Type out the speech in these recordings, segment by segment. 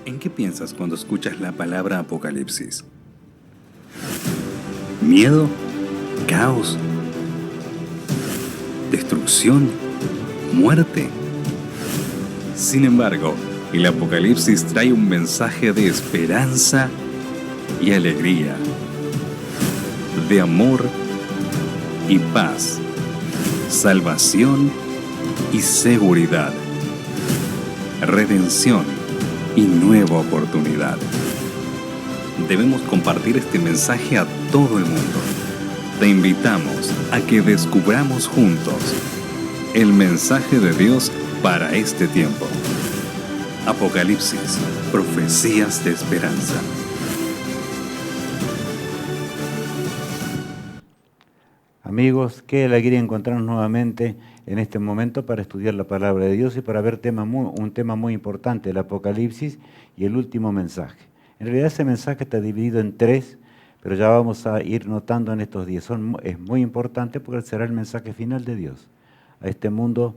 ¿En qué piensas cuando escuchas la palabra Apocalipsis? ¿Miedo? ¿Caos? ¿Destrucción? ¿Muerte? Sin embargo, el Apocalipsis trae un mensaje de esperanza y alegría, de amor y paz, salvación y seguridad, redención y nueva oportunidad. Debemos compartir este mensaje a todo el mundo. Te invitamos a que descubramos juntos el mensaje de Dios para este tiempo. Apocalipsis, profecías de esperanza. Amigos, qué alegría encontrarnos nuevamente en este momento para estudiar la palabra de Dios y para ver un tema muy importante, el Apocalipsis y el último mensaje. En realidad ese mensaje está dividido en 3, pero ya vamos a ir notando en estos días. Es muy importante porque será el mensaje final de Dios. A este mundo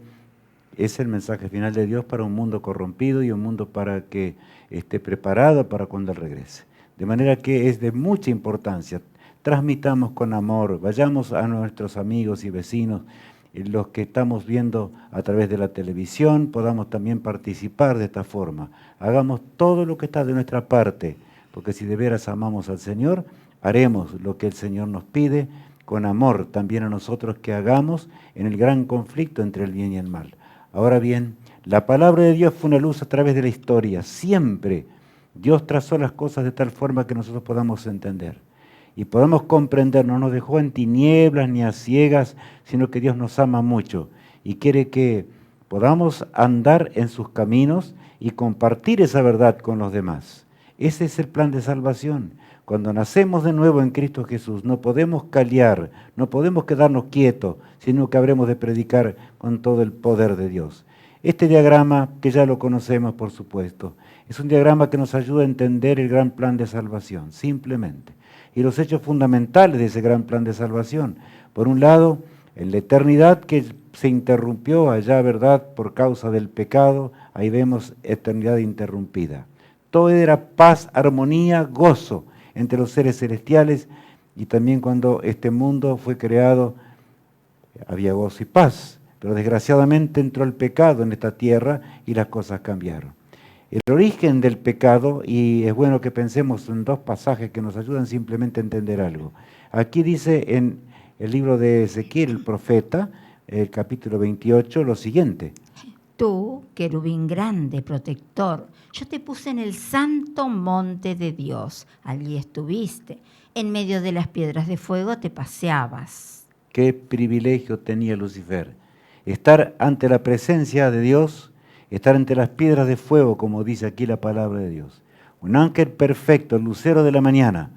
es el mensaje final de Dios para un mundo corrompido y un mundo para que esté preparado para cuando Él regrese. De manera que es de mucha importancia. Transmitamos con amor, vayamos a nuestros amigos y vecinos, los que estamos viendo a través de la televisión, podamos también participar de esta forma. Hagamos todo lo que está de nuestra parte, porque si de veras amamos al Señor, haremos lo que el Señor nos pide, con amor también a nosotros que hagamos en el gran conflicto entre el bien y el mal. Ahora bien, la palabra de Dios fue una luz a través de la historia. Siempre Dios trazó las cosas de tal forma que nosotros podamos entender. Y podemos comprender, no nos dejó en tinieblas ni a ciegas, sino que Dios nos ama mucho y quiere que podamos andar en sus caminos y compartir esa verdad con los demás. Ese es el plan de salvación. Cuando nacemos de nuevo en Cristo Jesús, no podemos callar, no podemos quedarnos quietos, sino que habremos de predicar con todo el poder de Dios. Este diagrama, que ya lo conocemos por supuesto, es un diagrama que nos ayuda a entender el gran plan de salvación, simplemente. Y los hechos fundamentales de ese gran plan de salvación. Por un lado, en la eternidad que se interrumpió allá, ¿verdad?, por causa del pecado, ahí vemos eternidad interrumpida. Todo era paz, armonía, gozo entre los seres celestiales, y también cuando este mundo fue creado había gozo y paz, pero desgraciadamente entró el pecado en esta tierra y las cosas cambiaron. El origen del pecado, y es bueno que pensemos en 2 pasajes que nos ayudan simplemente a entender algo. Aquí dice en el libro de Ezequiel, el profeta, el capítulo 28, lo siguiente. Tú, querubín grande, protector, yo te puse en el santo monte de Dios. Allí estuviste. En medio de las piedras de fuego te paseabas. Qué privilegio tenía Lucifer. Estar ante la presencia de Dios, estar entre las piedras de fuego, como dice aquí la palabra de Dios. Un ángel perfecto, el lucero de la mañana.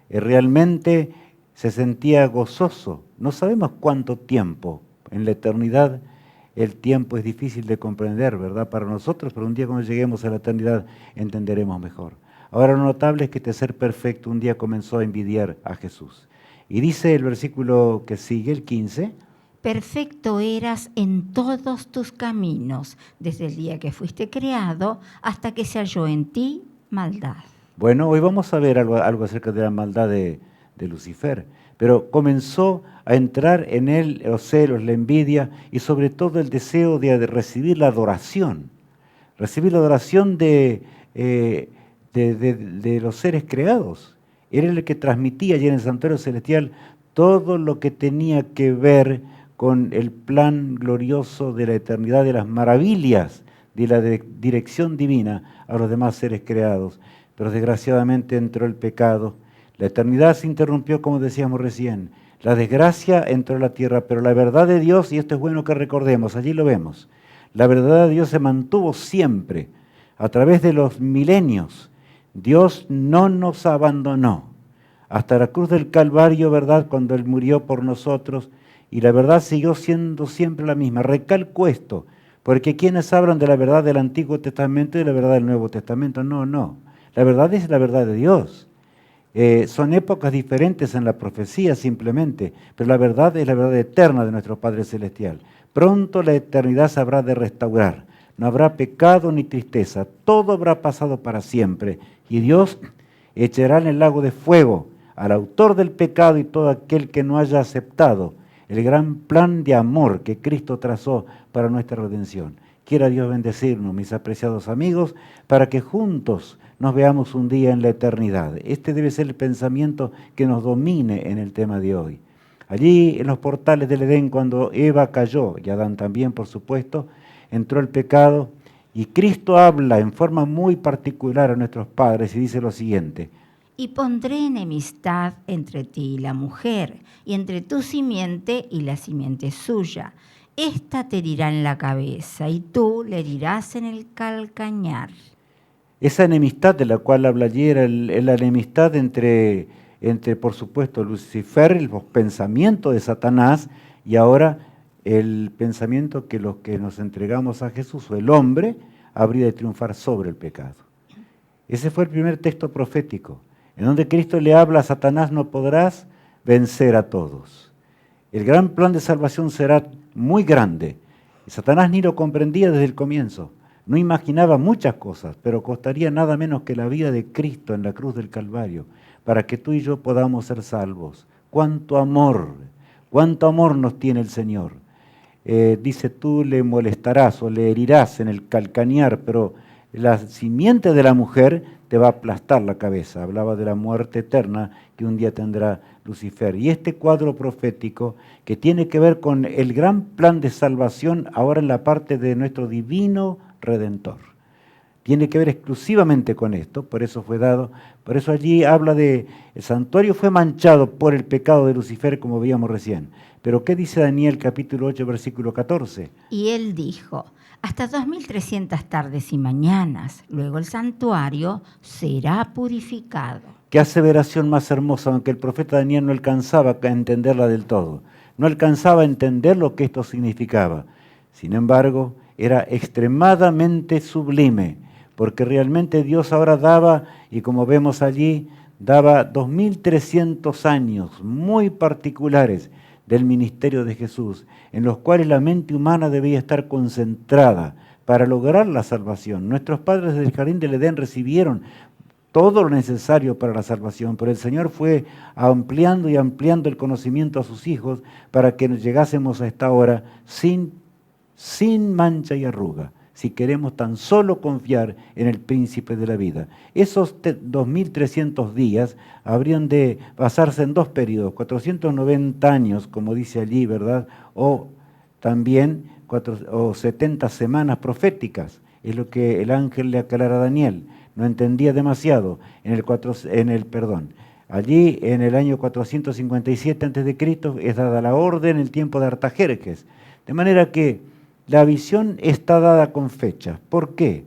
Realmente se sentía gozoso. No sabemos cuánto tiempo. En la eternidad el tiempo es difícil de comprender, ¿verdad?, para nosotros, pero un día cuando lleguemos a la eternidad entenderemos mejor. Ahora lo notable es que este ser perfecto un día comenzó a envidiar a Jesús. Y dice el versículo que sigue, el 15... Perfecto eras en todos tus caminos, desde el día que fuiste creado hasta que se halló en ti maldad. Bueno, hoy vamos a ver algo acerca de la maldad de Lucifer, pero comenzó a entrar en él los celos, la envidia y sobre todo el deseo de recibir la adoración de los seres creados. Era el que transmitía allí en el santuario celestial todo lo que tenía que ver con el plan glorioso de la eternidad, de las maravillas de la dirección divina a los demás seres creados. Pero desgraciadamente entró el pecado, la eternidad se interrumpió, como decíamos recién, la desgracia entró a la tierra, pero la verdad de Dios, y esto es bueno que recordemos, allí lo vemos, la verdad de Dios se mantuvo siempre, a través de los milenios. Dios no nos abandonó, hasta la cruz del Calvario, ¿verdad?, cuando Él murió por nosotros, y la verdad siguió siendo siempre la misma. Recalco esto, porque quienes hablan de la verdad del Antiguo Testamento y de la verdad del Nuevo Testamento, no. La verdad es la verdad de Dios. Son épocas diferentes en la profecía simplemente, pero la verdad es la verdad eterna de nuestro Padre Celestial. Pronto la eternidad se habrá de restaurar. no habrá pecado ni tristeza, todo habrá pasado para siempre, y Dios echará en el lago de fuego al autor del pecado y todo aquel que no haya aceptado el gran plan de amor que Cristo trazó para nuestra redención. Quiera Dios bendecirnos, mis apreciados amigos, para que juntos nos veamos un día en la eternidad. Este debe ser el pensamiento que nos domine en el tema de hoy. Allí en los portales del Edén, cuando Eva cayó, y Adán también por supuesto, entró el pecado, y Cristo habla en forma muy particular a nuestros padres y dice lo siguiente: y pondré enemistad entre ti y la mujer, y entre tu simiente y la simiente suya. Esta te herirá en la cabeza, y tú le herirás en el calcañar. Esa enemistad de la cual habla allí era la enemistad entre, por supuesto, Lucifer, los pensamientos de Satanás, y ahora el pensamiento que los que nos entregamos a Jesús, o el hombre, habría de triunfar sobre el pecado. Ese fue el primer texto profético, en donde Cristo le habla a Satanás: no podrás vencer a todos. El gran plan de salvación será muy grande. Y Satanás ni lo comprendía desde el comienzo. No imaginaba muchas cosas, pero costaría nada menos que la vida de Cristo en la cruz del Calvario, para que tú y yo podamos ser salvos. ¡Cuánto amor nos tiene el Señor! Dice, tú le molestarás o le herirás en el calcañar, pero la simiente de la mujer te va a aplastar la cabeza. Hablaba de la muerte eterna que un día tendrá Lucifer. Y este cuadro profético que tiene que ver con el gran plan de salvación ahora en la parte de nuestro divino Redentor. Tiene que ver exclusivamente con esto, por eso fue dado, por eso allí habla de, el santuario fue manchado por el pecado de Lucifer, como veíamos recién. Pero ¿qué dice Daniel capítulo 8, versículo 14? Y él dijo: hasta 2300 tardes y mañanas, luego el santuario será purificado. Qué aseveración más hermosa, aunque el profeta Daniel no alcanzaba a entenderla del todo. No alcanzaba a entender lo que esto significaba. Sin embargo, era extremadamente sublime, porque realmente Dios ahora daba, y como vemos allí, daba 2300 años muy particulares del ministerio de Jesús, en los cuales la mente humana debía estar concentrada para lograr la salvación. Nuestros padres del jardín del Edén recibieron todo lo necesario para la salvación, pero el Señor fue ampliando y ampliando el conocimiento a sus hijos para que llegásemos a esta hora sin mancha y arruga, si queremos tan solo confiar en el príncipe de la vida. Esos 2300 días habrían de basarse en dos periodos, 490 años, como dice allí, ¿verdad? O también 70 semanas proféticas, es lo que el ángel le aclara a Daniel. No entendía demasiado. Allí en el año 457 a.C. es dada la orden en el tiempo de Artajerjes. De manera que la visión está dada con fecha. ¿Por qué?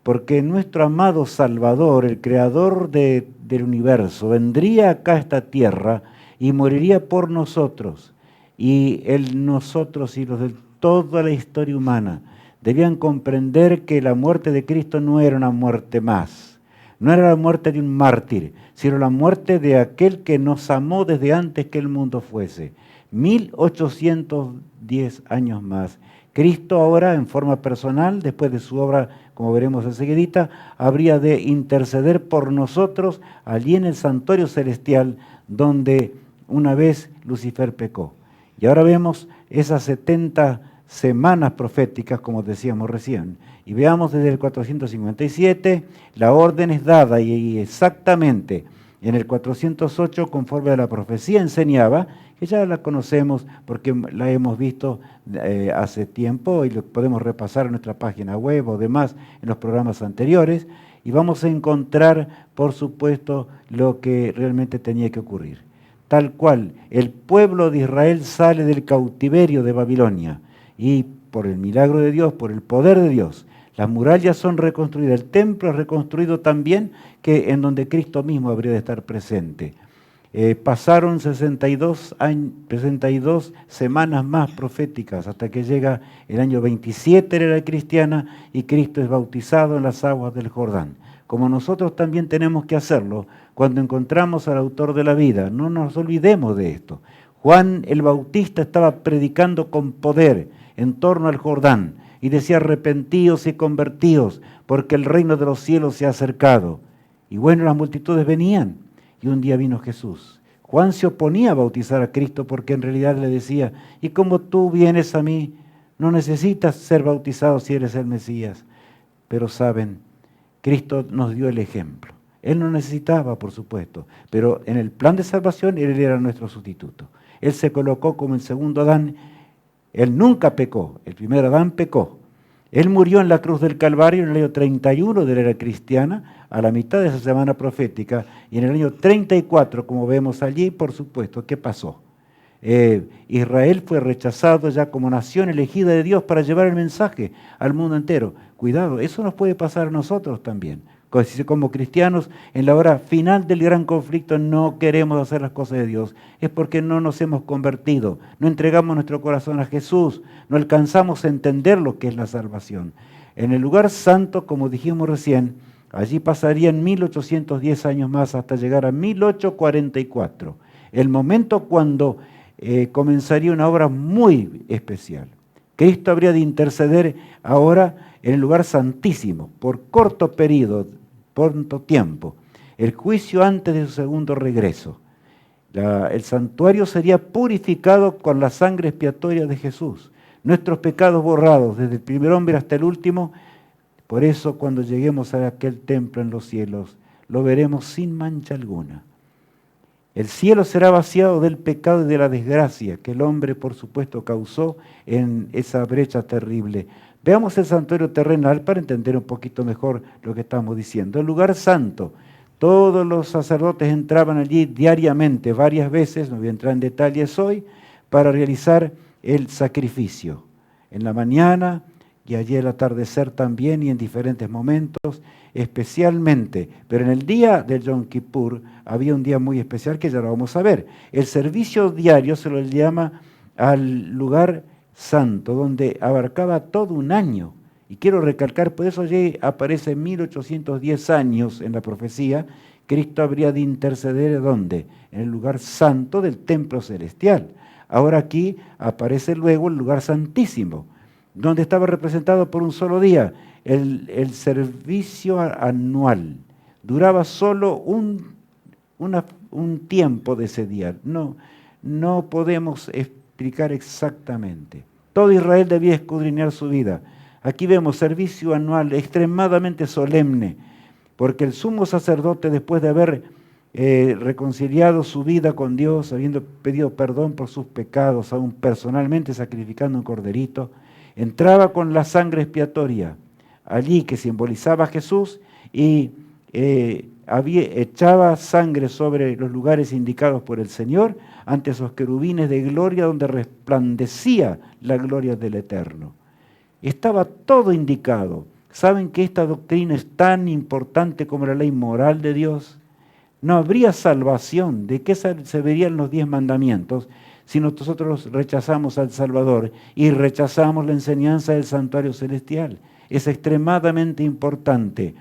Porque nuestro amado Salvador, el creador del universo, vendría acá a esta tierra y moriría por nosotros. Y nosotros y los de toda la historia humana debían comprender que la muerte de Cristo no era una muerte más. No era la muerte de un mártir, sino la muerte de aquel que nos amó desde antes que el mundo fuese. 1810 años más. Cristo ahora, en forma personal, después de su obra, como veremos enseguidita, habría de interceder por nosotros allí en el santuario celestial, donde una vez Lucifer pecó. Y ahora vemos esas 70 semanas proféticas, como decíamos recién. Y veamos desde el 457, la orden es dada y exactamente en el 408, conforme a la profecía enseñaba, que ya la conocemos porque la hemos visto hace tiempo y lo podemos repasar en nuestra página web o demás en los programas anteriores, y vamos a encontrar, por supuesto, lo que realmente tenía que ocurrir. Tal cual, el pueblo de Israel sale del cautiverio de Babilonia, y por el milagro de Dios, por el poder de Dios, las murallas son reconstruidas, el templo es reconstruido también, que en donde Cristo mismo habría de estar presente. Pasaron 62 semanas más proféticas hasta que llega el año 27 de la era cristiana y Cristo es bautizado en las aguas del Jordán. Como nosotros también tenemos que hacerlo cuando encontramos al autor de la vida. No nos olvidemos de esto. Juan el Bautista estaba predicando con poder en torno al Jordán, y decía: arrepentíos y convertíos, porque el reino de los cielos se ha acercado. Y bueno, las multitudes venían, y un día vino Jesús. Juan se oponía a bautizar a Cristo porque en realidad le decía: ¿y cómo tú vienes a mí? No necesitas ser bautizado si eres el Mesías. Pero saben, Cristo nos dio el ejemplo. Él no necesitaba, por supuesto, pero en el plan de salvación Él era nuestro sustituto. Él se colocó como el segundo Adán. Él nunca pecó, el primer Adán pecó. Él murió en la cruz del Calvario en el año 31 de la era cristiana, a la mitad de esa semana profética, y en el año 34, como vemos allí, por supuesto, ¿qué pasó? Israel fue rechazado ya como nación elegida de Dios para llevar el mensaje al mundo entero. Cuidado, eso nos puede pasar a nosotros también. Como cristianos, en la hora final del gran conflicto no queremos hacer las cosas de Dios. Es porque no nos hemos convertido, no entregamos nuestro corazón a Jesús, no alcanzamos a entender lo que es la salvación. En el lugar santo, como dijimos recién, allí pasarían 1810 años más hasta llegar a 1844, el momento cuando comenzaría una obra muy especial. Cristo habría de interceder ahora en el lugar santísimo, por corto tiempo, el juicio antes de su segundo regreso. El santuario sería purificado con la sangre expiatoria de Jesús, nuestros pecados borrados, desde el primer hombre hasta el último. Por eso, cuando lleguemos a aquel templo en los cielos, lo veremos sin mancha alguna. El cielo será vaciado del pecado y de la desgracia que el hombre, por supuesto, causó en esa brecha terrible. Veamos el santuario terrenal para entender un poquito mejor lo que estamos diciendo. El lugar santo, todos los sacerdotes entraban allí diariamente, varias veces, no voy a entrar en detalles hoy, para realizar el sacrificio. En la mañana y allí al atardecer también y en diferentes momentos, especialmente, pero en el día del Yom Kippur había un día muy especial que ya lo vamos a ver. El servicio diario se lo llama al lugar santo, donde abarcaba todo un año. Y quiero recalcar, por eso allí aparece 1810 años en la profecía, Cristo habría de interceder ¿dónde? En el lugar santo del templo celestial. Ahora aquí aparece luego el lugar santísimo, donde estaba representado por un solo día. El servicio anual duraba solo un tiempo de ese día. No podemos explicar exactamente. Todo Israel debía escudriñar su vida. Aquí vemos servicio anual extremadamente solemne, porque el sumo sacerdote, después de haber reconciliado su vida con Dios, habiendo pedido perdón por sus pecados, aún personalmente sacrificando un corderito, entraba con la sangre expiatoria, allí que simbolizaba a Jesús, y echaba sangre sobre los lugares indicados por el Señor, ante esos querubines de gloria donde resplandecía la gloria del Eterno. Estaba todo indicado. ¿Saben que esta doctrina es tan importante como la ley moral de Dios? No habría salvación. ¿De qué se verían los 10 mandamientos si nosotros rechazamos al Salvador y rechazamos la enseñanza del santuario celestial? Es extremadamente importante.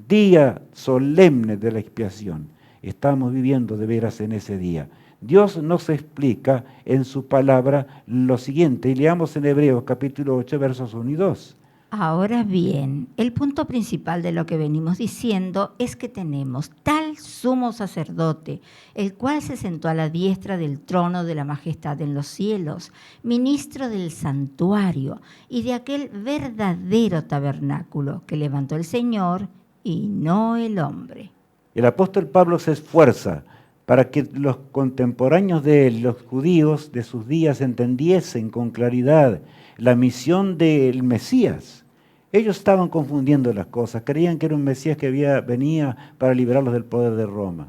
Día solemne de la expiación. Estamos viviendo de veras en ese día. Dios nos explica en su palabra lo siguiente, y leamos en Hebreos capítulo 8, versos 1 y 2. Ahora bien, el punto principal de lo que venimos diciendo es que tenemos tal sumo sacerdote, el cual se sentó a la diestra del trono de la majestad en los cielos, ministro del santuario y de aquel verdadero tabernáculo que levantó el Señor y no el hombre. El apóstol Pablo se esfuerza para que los contemporáneos de él, los judíos de sus días, entendiesen con claridad la misión del Mesías. Ellos estaban confundiendo las cosas, creían que era un Mesías que venía para liberarlos del poder de Roma.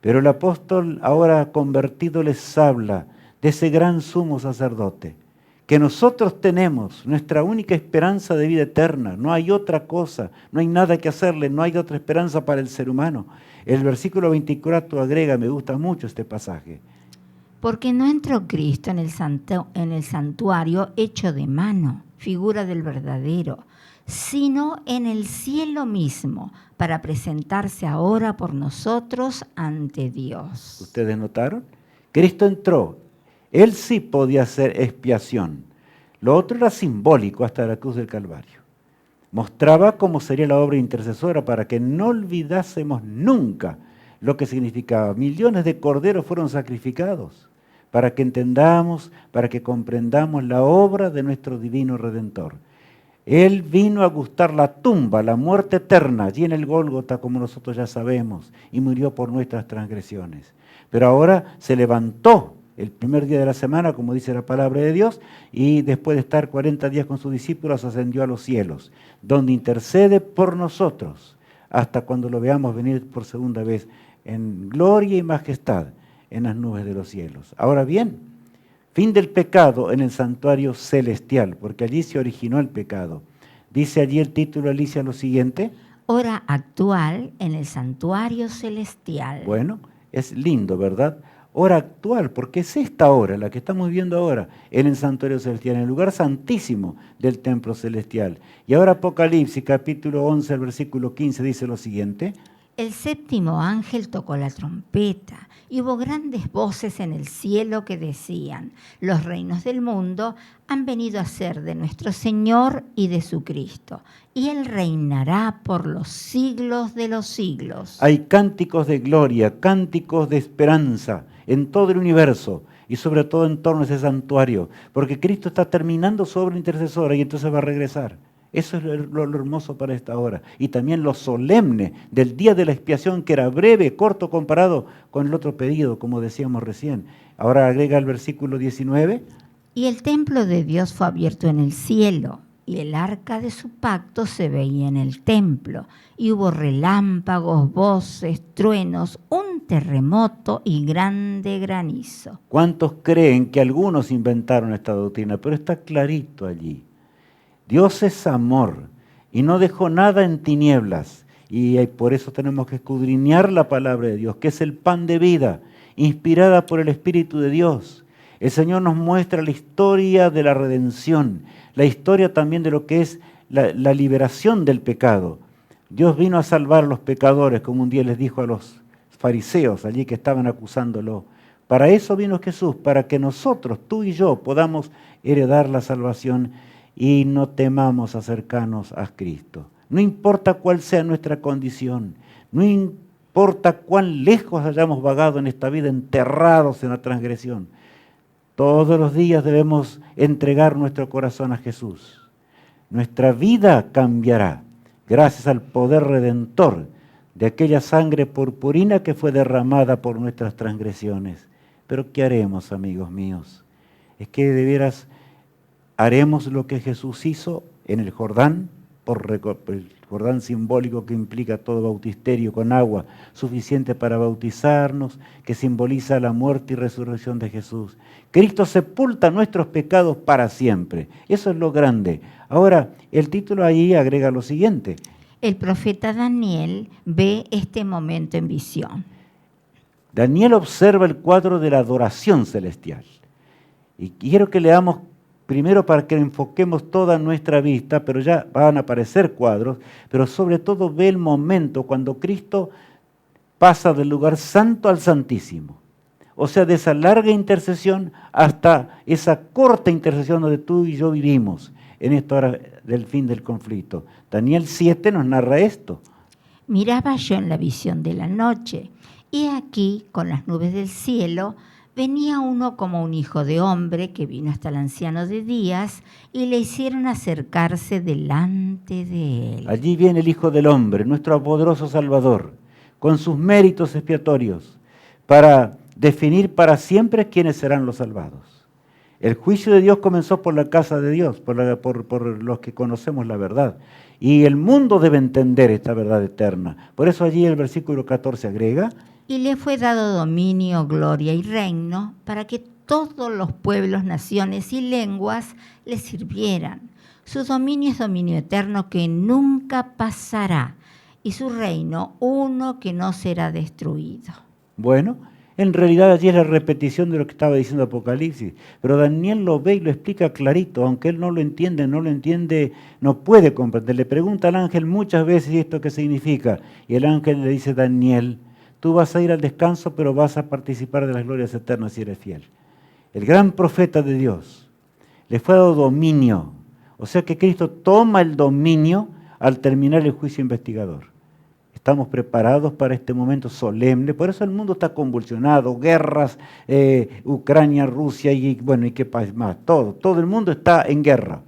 Pero el apóstol, ahora convertido, les habla de ese gran sumo sacerdote, que nosotros tenemos, nuestra única esperanza de vida eterna. No hay otra cosa, no hay nada que hacerle, no hay otra esperanza para el ser humano. El versículo 24 agrega, me gusta mucho este pasaje. Porque no entró Cristo en el santuario hecho de mano, figura del verdadero, sino en el cielo mismo, para presentarse ahora por nosotros ante Dios. ¿Ustedes notaron? Cristo entró. Él sí podía hacer expiación. Lo otro era simbólico hasta la cruz del Calvario. Mostraba cómo sería la obra intercesora para que no olvidásemos nunca lo que significaba. Millones de corderos fueron sacrificados para que entendamos, para que comprendamos la obra de nuestro divino Redentor. Él vino a gustar la tumba, la muerte eterna, allí en el Gólgota, como nosotros ya sabemos, y murió por nuestras transgresiones. Pero ahora se levantó el primer día de la semana, como dice la palabra de Dios, y después de estar 40 días con sus discípulos, ascendió a los cielos, donde intercede por nosotros, hasta cuando lo veamos venir por segunda vez en gloria y majestad en las nubes de los cielos. Ahora bien, fin del pecado en el santuario celestial, porque allí se originó el pecado. Dice allí el título, Alicia, lo siguiente. Hora actual en el santuario celestial. Bueno, es lindo, ¿verdad? Hora actual, porque es esta hora, la que estamos viendo ahora, en el santuario celestial, en el lugar santísimo del templo celestial. Y ahora Apocalipsis, capítulo 11, el versículo 15, dice lo siguiente. El séptimo ángel tocó la trompeta y hubo grandes voces en el cielo que decían: los reinos del mundo han venido a ser de nuestro Señor y de su Cristo, y Él reinará por los siglos de los siglos. Hay cánticos de gloria, cánticos de esperanza en todo el universo y sobre todo en torno a ese santuario, porque Cristo está terminando su obra intercesora y entonces va a regresar. Eso es lo hermoso para esta hora. Y también lo solemne del día de la expiación, que era breve, corto comparado con el otro pedido, como decíamos recién. Ahora agrega el versículo 19. Y el templo de Dios fue abierto en el cielo, y el arca de su pacto se veía en el templo. Y hubo relámpagos, voces, truenos, un terremoto y grande granizo. ¿Cuántos creen que algunos inventaron esta doctrina? Pero está clarito allí. Dios es amor y no dejó nada en tinieblas, y por eso tenemos que escudriñar la palabra de Dios, que es el pan de vida, inspirada por el Espíritu de Dios. El Señor nos muestra la historia de la redención, la historia también de lo que es la liberación del pecado. Dios vino a salvar a los pecadores, como un día les dijo a los fariseos allí que estaban acusándolo. Para eso vino Jesús, para que nosotros, tú y yo, podamos heredar la salvación y no temamos acercarnos a Cristo. No importa cuál sea nuestra condición, no importa cuán lejos hayamos vagado en esta vida, enterrados en la transgresión. Todos los días debemos entregar nuestro corazón a Jesús. Nuestra vida cambiará gracias al poder redentor de aquella sangre purpurina que fue derramada por nuestras transgresiones. Pero ¿qué haremos, amigos míos? Es que de veras haremos lo que Jesús hizo en el Jordán, por el Jordán simbólico que implica todo bautisterio con agua, suficiente para bautizarnos, que simboliza la muerte y resurrección de Jesús. Cristo sepulta nuestros pecados para siempre. Eso es lo grande. Ahora, el título ahí agrega lo siguiente. El profeta Daniel ve este momento en visión. Daniel observa el cuadro de la adoración celestial. Y quiero que leamos primero para que enfoquemos toda nuestra vista, pero ya van a aparecer cuadros, pero sobre todo ve el momento cuando Cristo pasa del lugar santo al santísimo. O sea, de esa larga intercesión hasta esa corta intercesión donde tú y yo vivimos en esta hora del fin del conflicto. Daniel 7 nos narra esto. Miraba yo en la visión de la noche, y aquí, con las nubes del cielo, venía uno como un hijo de hombre que vino hasta el anciano de días y le hicieron acercarse delante de él. Allí viene el Hijo del Hombre, nuestro poderoso Salvador, con sus méritos expiatorios, para definir para siempre quiénes serán los salvados. El juicio de Dios comenzó por la casa de Dios, por los que conocemos la verdad. Y el mundo debe entender esta verdad eterna. Por eso allí el versículo 14 agrega: y le fue dado dominio, gloria y reino para que todos los pueblos, naciones y lenguas le sirvieran. Su dominio es dominio eterno que nunca pasará, y su reino uno que no será destruido. Bueno, en realidad allí es la repetición de lo que estaba diciendo Apocalipsis, pero Daniel lo ve y lo explica clarito, aunque él no lo entiende, no puede comprender. Le pregunta al ángel muchas veces esto qué significa, y el ángel le dice: Daniel, tú vas a ir al descanso, pero vas a participar de las glorias eternas si eres fiel. El gran profeta de Dios le fue dado dominio. O sea que Cristo toma el dominio al terminar el juicio investigador. Estamos preparados para este momento solemne, por eso el mundo está convulsionado, guerras, Ucrania, Rusia y bueno, y qué país más, todo el mundo está en guerra.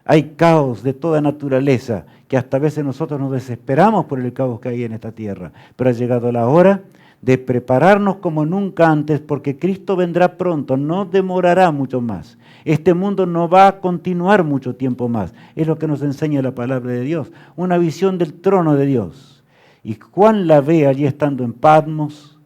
Hay caos de toda naturaleza, que hasta a veces nosotros nos desesperamos por el caos que hay en esta tierra, pero ha llegado la hora de prepararnos como nunca antes, porque Cristo vendrá pronto, no demorará mucho más. Este mundo no va a continuar mucho tiempo más, es lo que nos enseña la palabra de Dios, una visión del trono de Dios. Y Juan la ve allí estando en Patmos,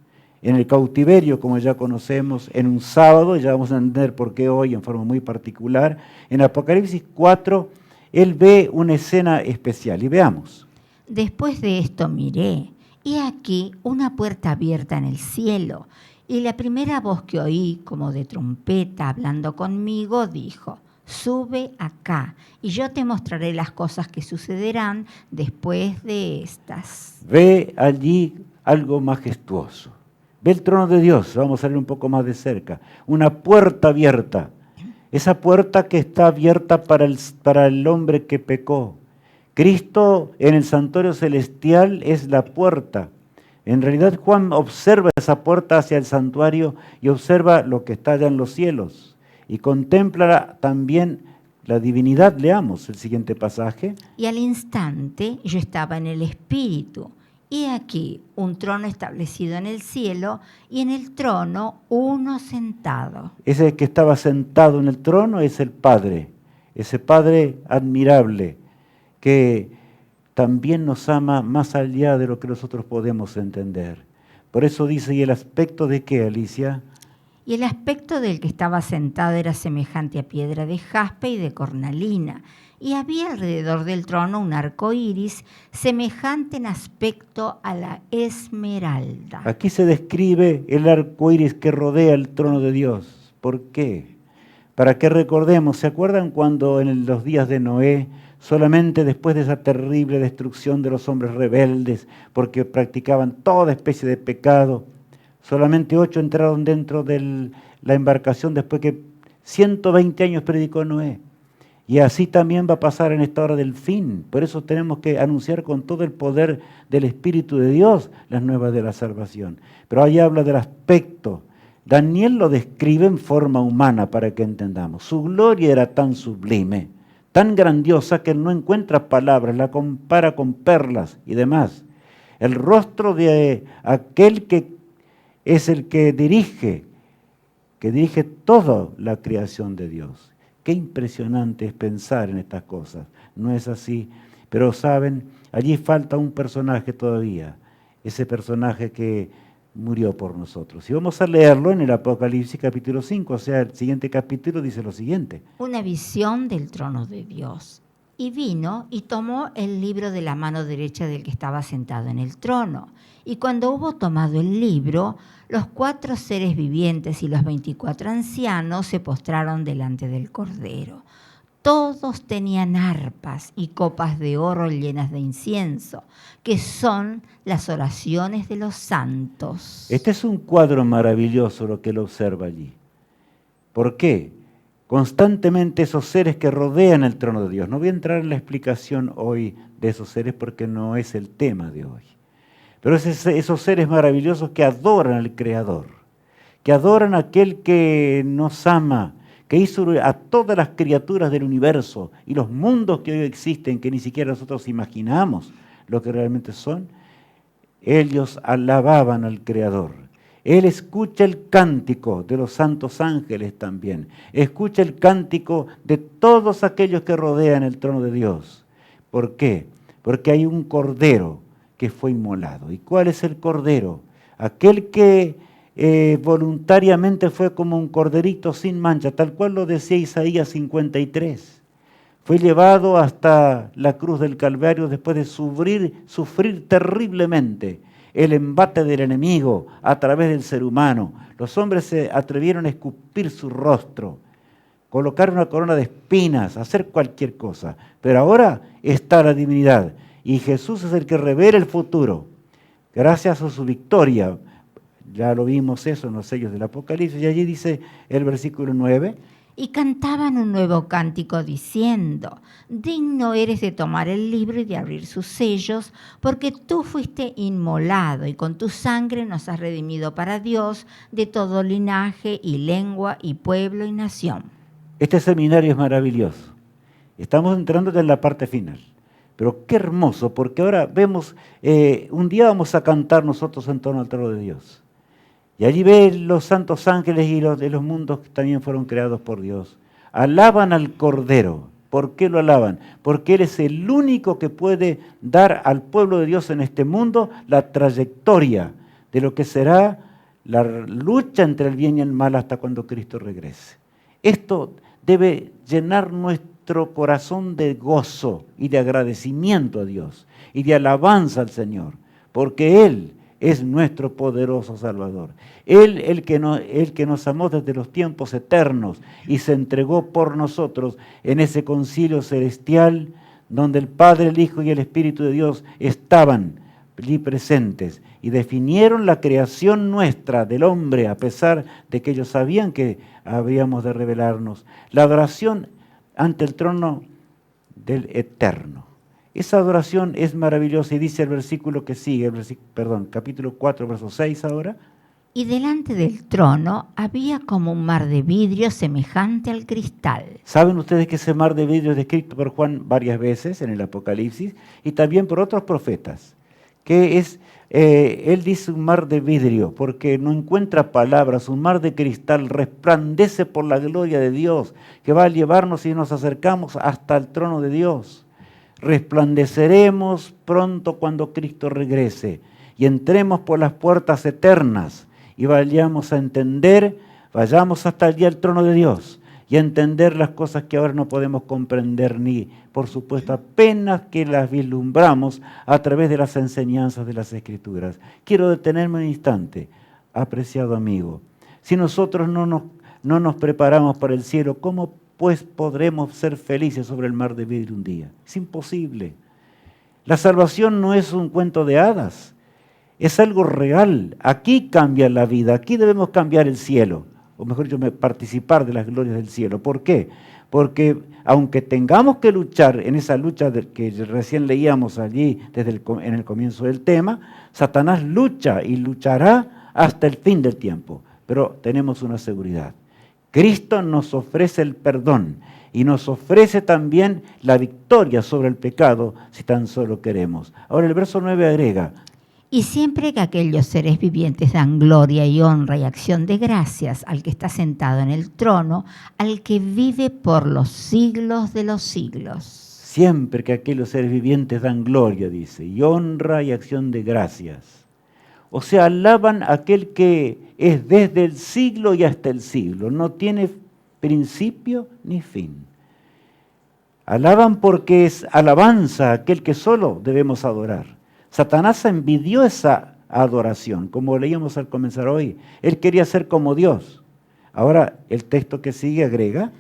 en el cautiverio, como ya conocemos, en un sábado, ya vamos a entender por qué hoy en forma muy particular. En Apocalipsis 4, él ve una escena especial, y veamos. Después de esto miré, y aquí una puerta abierta en el cielo, y la primera voz que oí, como de trompeta hablando conmigo, dijo: sube acá, y yo te mostraré las cosas que sucederán después de estas. Ve allí algo majestuoso. Ve el trono de Dios, vamos a ver un poco más de cerca. Una puerta abierta. Esa puerta que está abierta para el hombre que pecó. Cristo en el santuario celestial es la puerta. En realidad Juan observa esa puerta hacia el santuario y observa lo que está allá en los cielos. Y contempla también la divinidad. Leamos el siguiente pasaje. Y al instante yo estaba en el Espíritu, y aquí un trono establecido en el cielo, y en el trono uno sentado. Ese que estaba sentado en el trono es el Padre, ese Padre admirable, que también nos ama más allá de lo que nosotros podemos entender. Por eso dice, ¿y el aspecto de qué, Alicia? Y el aspecto del que estaba sentado era semejante a piedra de jaspe y de cornalina, y había alrededor del trono un arco iris semejante en aspecto a la esmeralda. Aquí se describe el arco iris que rodea el trono de Dios. ¿Por qué? Para que recordemos, ¿se acuerdan cuando en los días de Noé, solamente después de esa terrible destrucción de los hombres rebeldes, porque practicaban toda especie de pecado, solamente 8 entraron dentro de la embarcación después que 120 años predicó Noé? Y así también va a pasar en esta hora del fin. Por eso tenemos que anunciar con todo el poder del Espíritu de Dios las nuevas de la salvación. Pero ahí habla del aspecto. Daniel lo describe en forma humana para que entendamos. Su gloria era tan sublime, tan grandiosa que él no encuentra palabras, la compara con perlas y demás. El rostro de aquel que es el que dirige toda la creación de Dios. Qué impresionante es pensar en estas cosas. No es así. Pero saben, allí falta un personaje todavía. Ese personaje que murió por nosotros. Y vamos a leerlo en el Apocalipsis capítulo 5. O sea, el siguiente capítulo dice lo siguiente. Una visión del trono de Dios. Y vino y tomó el libro de la mano derecha del que estaba sentado en el trono. Y cuando hubo tomado el libro, los 4 seres vivientes y los 24 ancianos se postraron delante del Cordero. Todos tenían arpas y copas de oro llenas de incienso, que son las oraciones de los santos. Este es un cuadro maravilloso lo que él observa allí. ¿Por qué? Constantemente esos seres que rodean el trono de Dios. No voy a entrar en la explicación hoy de esos seres porque no es el tema de hoy. Pero es esos seres maravillosos que adoran al Creador, que adoran a aquel que nos ama, que hizo a todas las criaturas del universo y los mundos que hoy existen, que ni siquiera nosotros imaginamos lo que realmente son. Ellos alababan al Creador. Él escucha el cántico de los santos ángeles también. Escucha el cántico de todos aquellos que rodean el trono de Dios. ¿Por qué? Porque hay un cordero que fue inmolado. ¿Y cuál es el cordero? Aquel que voluntariamente fue como un corderito sin mancha, tal cual lo decía Isaías 53. Fue llevado hasta la cruz del Calvario después de sufrir terriblemente el embate del enemigo a través del ser humano. Los hombres se atrevieron a escupir su rostro, colocar una corona de espinas, hacer cualquier cosa. Pero ahora está la divinidad y Jesús es el que revela el futuro. Gracias a su victoria, ya lo vimos eso en los sellos del Apocalipsis, y allí dice el versículo 9. y cantaban un nuevo cántico diciendo: digno eres de tomar el libro y de abrir sus sellos, porque tú fuiste inmolado y con tu sangre nos has redimido para Dios de todo linaje y lengua y pueblo y nación. Este seminario es maravilloso. Estamos entrando en la parte final. Pero qué hermoso, porque ahora vemos, un día vamos a cantar nosotros en torno al trono de Dios. Y allí ven los santos ángeles y los de los mundos que también fueron creados por Dios. Alaban al Cordero. ¿Por qué lo alaban? Porque Él es el único que puede dar al pueblo de Dios en este mundo la trayectoria de lo que será la lucha entre el bien y el mal hasta cuando Cristo regrese. Esto debe llenar nuestro corazón de gozo y de agradecimiento a Dios y de alabanza al Señor, porque Él es nuestro poderoso Salvador. Él, el que nos amó desde los tiempos eternos y se entregó por nosotros en ese concilio celestial donde el Padre, el Hijo y el Espíritu de Dios estaban allí presentes y definieron la creación nuestra del hombre a pesar de que ellos sabían que habíamos de revelarnos. La adoración ante el trono del Eterno. Esa adoración es maravillosa y dice el versículo que sigue, capítulo 4, verso 6 ahora. Y delante del trono había como un mar de vidrio semejante al cristal. ¿Saben ustedes que ese mar de vidrio es descrito por Juan varias veces en el Apocalipsis y también por otros profetas? Que es, él dice un mar de vidrio porque no encuentra palabras, un mar de cristal resplandece por la gloria de Dios que va a llevarnos y nos acercamos hasta el trono de Dios. Resplandeceremos pronto cuando Cristo regrese y entremos por las puertas eternas y vayamos a entender, vayamos hasta allí al trono de Dios y a entender las cosas que ahora no podemos comprender ni, por supuesto, apenas que las vislumbramos a través de las enseñanzas de las Escrituras. Quiero detenerme un instante, apreciado amigo. Si nosotros no nos preparamos para el cielo, ¿cómo pues podremos ser felices sobre el mar de vidrio un día? Es imposible. La salvación no es un cuento de hadas, es algo real. Aquí cambia la vida, aquí debemos cambiar el cielo, o mejor dicho, participar de las glorias del cielo. ¿Por qué? Porque aunque tengamos que luchar en esa lucha que recién leíamos allí en el comienzo del tema, Satanás lucha y luchará hasta el fin del tiempo, pero tenemos una seguridad. Cristo nos ofrece el perdón y nos ofrece también la victoria sobre el pecado si tan solo queremos. Ahora el verso 9 agrega: y siempre que aquellos seres vivientes dan gloria y honra y acción de gracias al que está sentado en el trono, al que vive por los siglos de los siglos. Siempre que aquellos seres vivientes dan gloria, dice, y honra y acción de gracias. O sea, alaban a aquel que es desde el siglo y hasta el siglo. No tiene principio ni fin. Alaban porque es alabanza a aquel que solo debemos adorar. Satanás envidió esa adoración, como leíamos al comenzar hoy. Él quería ser como Dios. Ahora el texto que sigue agrega: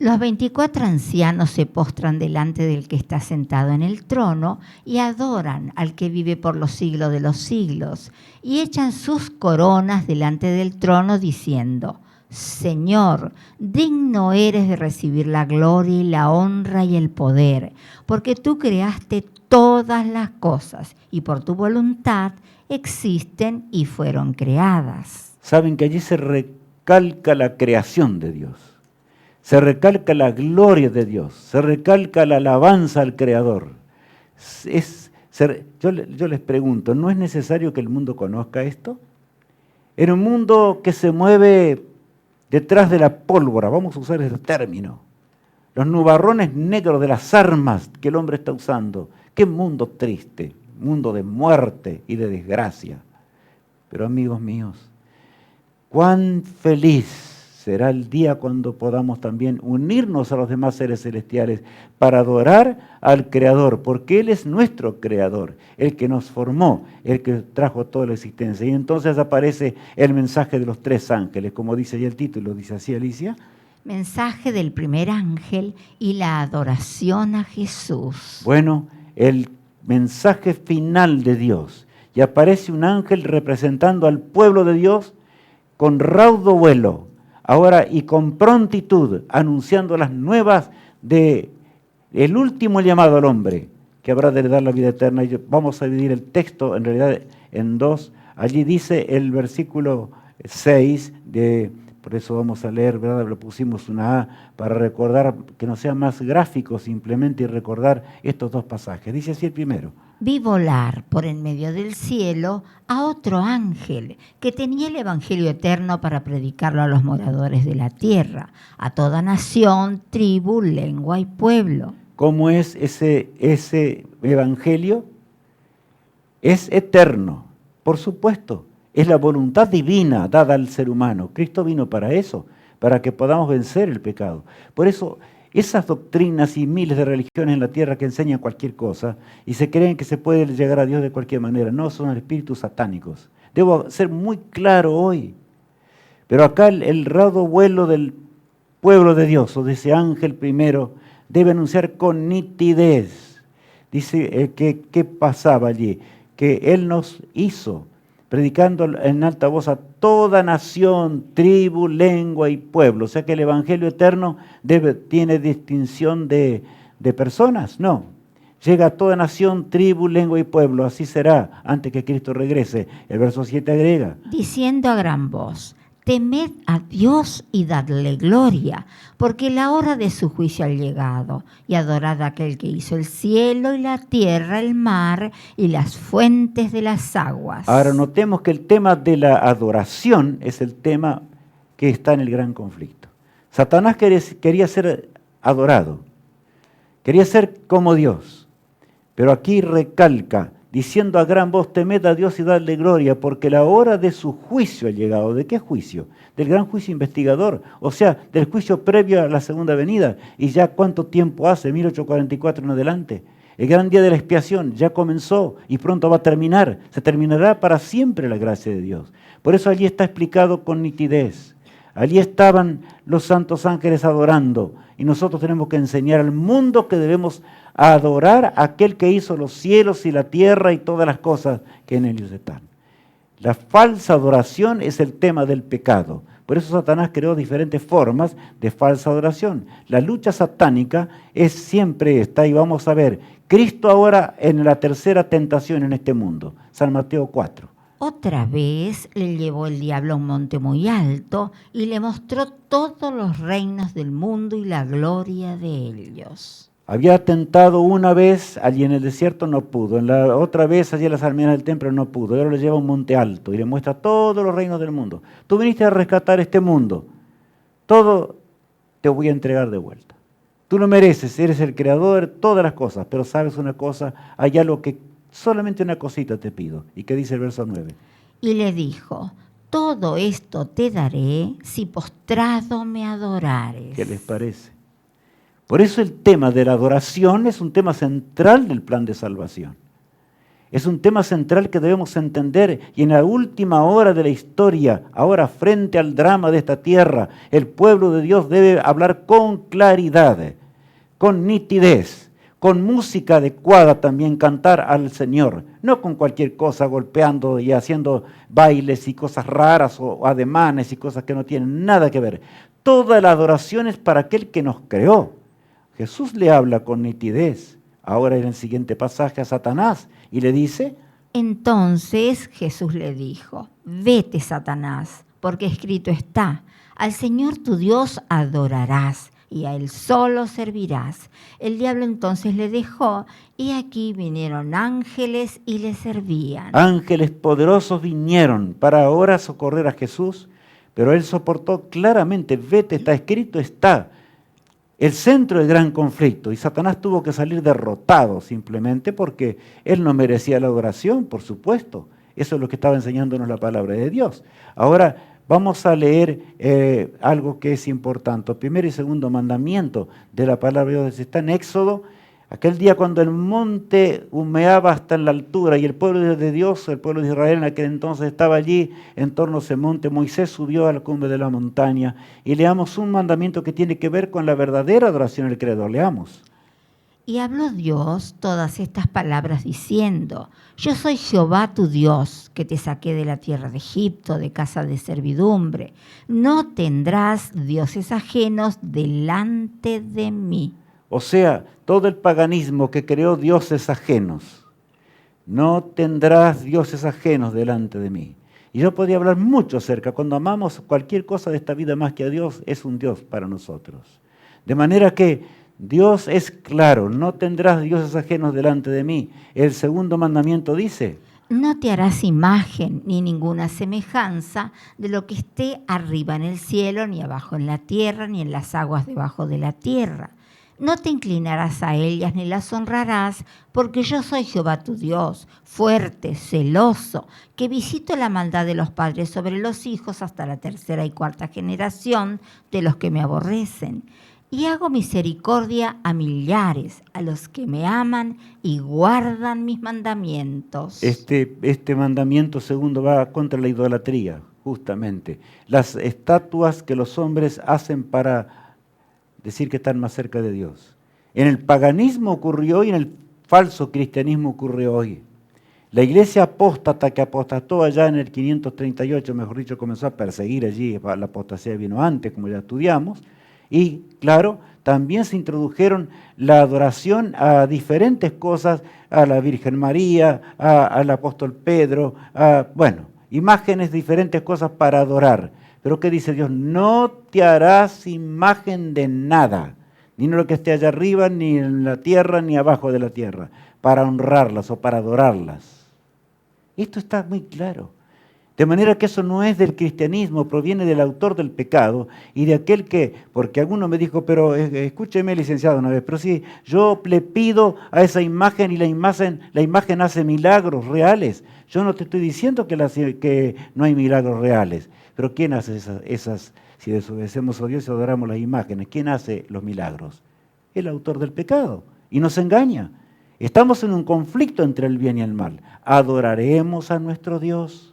los 24 ancianos se postran delante del que está sentado en el trono y adoran al que vive por los siglos de los siglos y echan sus coronas delante del trono diciendo: Señor, digno eres de recibir la gloria y la honra y el poder, porque tú creaste todas las cosas y por tu voluntad existen y fueron creadas. Saben que allí se recalca la creación de Dios. Se recalca la gloria de Dios, se recalca la alabanza al Creador. Yo les pregunto, ¿no es necesario que el mundo conozca esto? En un mundo que se mueve detrás de la pólvora, vamos a usar ese término, los nubarrones negros de las armas que el hombre está usando. Qué mundo triste, mundo de muerte y de desgracia. Pero amigos míos, cuán feliz será el día cuando podamos también unirnos a los demás seres celestiales para adorar al Creador, porque Él es nuestro Creador, el que nos formó, el que trajo toda la existencia. Y entonces aparece el mensaje de los 3 ángeles, como dice ya el título, dice así, Alicia. Mensaje del primer ángel y la adoración a Jesús. Bueno, el mensaje final de Dios. Y aparece un ángel representando al pueblo de Dios con raudo vuelo, ahora y con prontitud, anunciando las nuevas de el último llamado al hombre, que habrá de dar la vida eterna. Y vamos a dividir el texto en realidad en dos. Allí dice el versículo 6, por eso vamos a leer, ¿verdad? Le pusimos una A para recordar, que no sea más gráfico simplemente, y recordar estos dos pasajes. Dice así el primero. Vi volar por en medio del cielo a otro ángel que tenía el Evangelio eterno para predicarlo a los moradores de la tierra, a toda nación, tribu, lengua y pueblo. ¿Cómo es ese Evangelio? Es eterno, por supuesto. Es la voluntad divina dada al ser humano. Cristo vino para eso, para que podamos vencer el pecado. Por eso, esas doctrinas y miles de religiones en la tierra que enseñan cualquier cosa y se creen que se puede llegar a Dios de cualquier manera, no, son espíritus satánicos. Debo ser muy claro hoy. Pero acá el raro vuelo del pueblo de Dios, o de ese ángel primero, debe anunciar con nitidez. Dice ¿qué pasaba allí? Que Él nos hizo, predicando en alta voz a toda nación, tribu, lengua y pueblo. O sea que el Evangelio eterno tiene distinción de personas, no. Llega a toda nación, tribu, lengua y pueblo. Así será antes que Cristo regrese. El verso 7 agrega. Diciendo a gran voz, temed a Dios y dadle gloria, porque la hora de su juicio ha llegado, y adorad a aquel que hizo el cielo y la tierra, el mar y las fuentes de las aguas. Ahora notemos que el tema de la adoración es el tema que está en el gran conflicto. Satanás quería ser adorado, quería ser como Dios, pero aquí recalca, diciendo a gran voz, temed a Dios y dadle gloria, porque la hora de su juicio ha llegado. ¿De qué juicio? Del gran juicio investigador, o sea, del juicio previo a la segunda venida. ¿Y ya cuánto tiempo hace? 1844 en adelante. El gran día de la expiación ya comenzó y pronto va a terminar. Se terminará para siempre la gracia de Dios. Por eso allí está explicado con nitidez. Allí estaban los santos ángeles adorando, y nosotros tenemos que enseñar al mundo que debemos adorar a aquel que hizo los cielos y la tierra y todas las cosas que en ellos están. La falsa adoración es el tema del pecado. Por eso Satanás creó diferentes formas de falsa adoración. La lucha satánica es siempre esta, y vamos a ver, Cristo ahora en la tercera tentación en este mundo, San Mateo 4. Otra vez le llevó el diablo a un monte muy alto y le mostró todos los reinos del mundo y la gloria de ellos. Había tentado una vez, allí en el desierto no pudo, en la otra vez allí en las almenas del templo no pudo, y ahora le lleva a un monte alto y le muestra todos los reinos del mundo. Tú viniste a rescatar este mundo, todo te voy a entregar de vuelta. Tú lo mereces, eres el creador, todas las cosas, pero sabes una cosa, hay algo que solamente una cosita te pido. ¿Y qué dice el verso 9? Y le dijo, todo esto te daré si postrado me adorares. ¿Qué les parece? Por eso el tema de la adoración es un tema central del plan de salvación. Es un tema central que debemos entender, y en la última hora de la historia, ahora frente al drama de esta tierra, el pueblo de Dios debe hablar con claridad, con nitidez, con música adecuada también, cantar al Señor, no con cualquier cosa golpeando y haciendo bailes y cosas raras o ademanes y cosas que no tienen nada que ver. Toda la adoración es para aquel que nos creó. Jesús le habla con nitidez, ahora en el siguiente pasaje, a Satanás, y le dice, entonces Jesús le dijo, vete, Satanás, porque escrito está, al Señor tu Dios adorarás y a Él solo servirás. El diablo entonces le dejó, y aquí vinieron ángeles y le servían. Ángeles poderosos vinieron para ahora socorrer a Jesús, pero Él soportó claramente, vete, está escrito, está. El centro del gran conflicto, y Satanás tuvo que salir derrotado simplemente porque él no merecía la adoración, por supuesto. Eso es lo que estaba enseñándonos la palabra de Dios. Ahora vamos a leer algo que es importante. Primero y segundo mandamiento de la palabra de Dios está en Éxodo. Aquel día cuando el monte humeaba hasta en la altura y el pueblo de Dios, el pueblo de Israel en aquel entonces estaba allí en torno a ese monte, Moisés subió a la cumbre de la montaña y leamos un mandamiento que tiene que ver con la verdadera adoración al Creador. Leamos. Y habló Dios todas estas palabras diciendo: Yo soy Jehová tu Dios, que te saqué de la tierra de Egipto, de casa de servidumbre. No tendrás dioses ajenos delante de mí. O sea, todo el paganismo que creó dioses ajenos. No tendrás dioses ajenos delante de mí. Y yo podría hablar mucho acerca, cuando amamos cualquier cosa de esta vida más que a Dios, es un Dios para nosotros. De manera que Dios es claro, no tendrás dioses ajenos delante de mí. El segundo mandamiento dice: No te harás imagen ni ninguna semejanza de lo que esté arriba en el cielo, ni abajo en la tierra, ni en las aguas debajo de la tierra. No te inclinarás a ellas ni las honrarás, porque yo soy Jehová tu Dios, fuerte, celoso, que visito la maldad de los padres sobre los hijos hasta la tercera y cuarta generación de los que me aborrecen. Y hago misericordia a millares, a los que me aman y guardan mis mandamientos. Este mandamiento segundo va contra la idolatría, justamente. Las estatuas que los hombres hacen para decir que están más cerca de Dios. En el paganismo ocurrió y en el falso cristianismo ocurre hoy. La iglesia apóstata que apostató allá en el 538, mejor dicho, comenzó a perseguir allí, la apostasía vino antes, como ya estudiamos. Y, claro, también se introdujeron la adoración a diferentes cosas, a la Virgen María, al apóstol Pedro, imágenes, diferentes cosas para adorar. Pero ¿qué dice Dios? No te harás imagen de nada, ni en lo que esté allá arriba, ni en la tierra, ni abajo de la tierra, para honrarlas o para adorarlas. Esto está muy claro. De manera que eso no es del cristianismo, proviene del autor del pecado y de aquel que, porque alguno me dijo, pero escúcheme, licenciado, una vez, pero si yo le pido a esa imagen y la imagen hace milagros reales. Yo no te estoy diciendo que no hay milagros reales, pero ¿quién hace esas? Si desobedecemos a Dios y adoramos las imágenes, ¿quién hace los milagros? El autor del pecado, y nos engaña. Estamos en un conflicto entre el bien y el mal. ¿Adoraremos a nuestro Dios?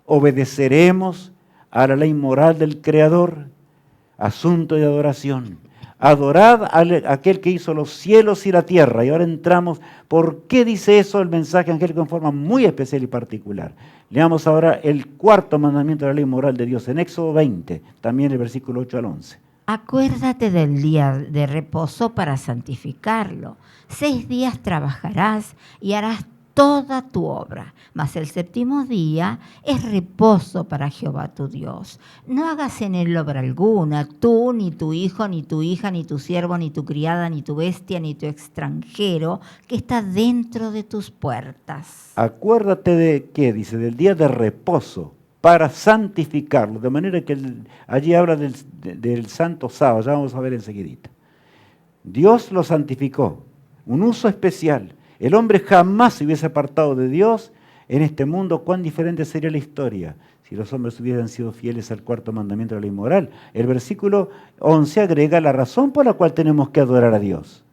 ¿Obedeceremos a la ley moral del Creador? Asunto de adoración. Adorad a aquel que hizo los cielos y la tierra. Y ahora entramos, ¿por qué dice eso el mensaje angélico en forma muy especial y particular? Leamos ahora el cuarto mandamiento de la ley moral de Dios en Éxodo 20, también el versículo 8 al 11. Acuérdate del día de reposo para santificarlo. 6 días trabajarás y harás toda tu obra, mas el séptimo día es reposo para Jehová tu Dios. No hagas en él obra alguna, tú, ni tu hijo, ni tu hija, ni tu siervo, ni tu criada, ni tu bestia, ni tu extranjero, que está dentro de tus puertas. Acuérdate de ¿qué? Dice, del día de reposo, para santificarlo, de manera que allí habla del santo sábado, ya vamos a ver enseguidita. Dios lo santificó, un uso especial. El hombre jamás se hubiese apartado de Dios en este mundo. ¿Cuán diferente sería la historia si los hombres hubieran sido fieles al cuarto mandamiento de la ley moral? El versículo 11 agrega la razón por la cual tenemos que adorar a Dios.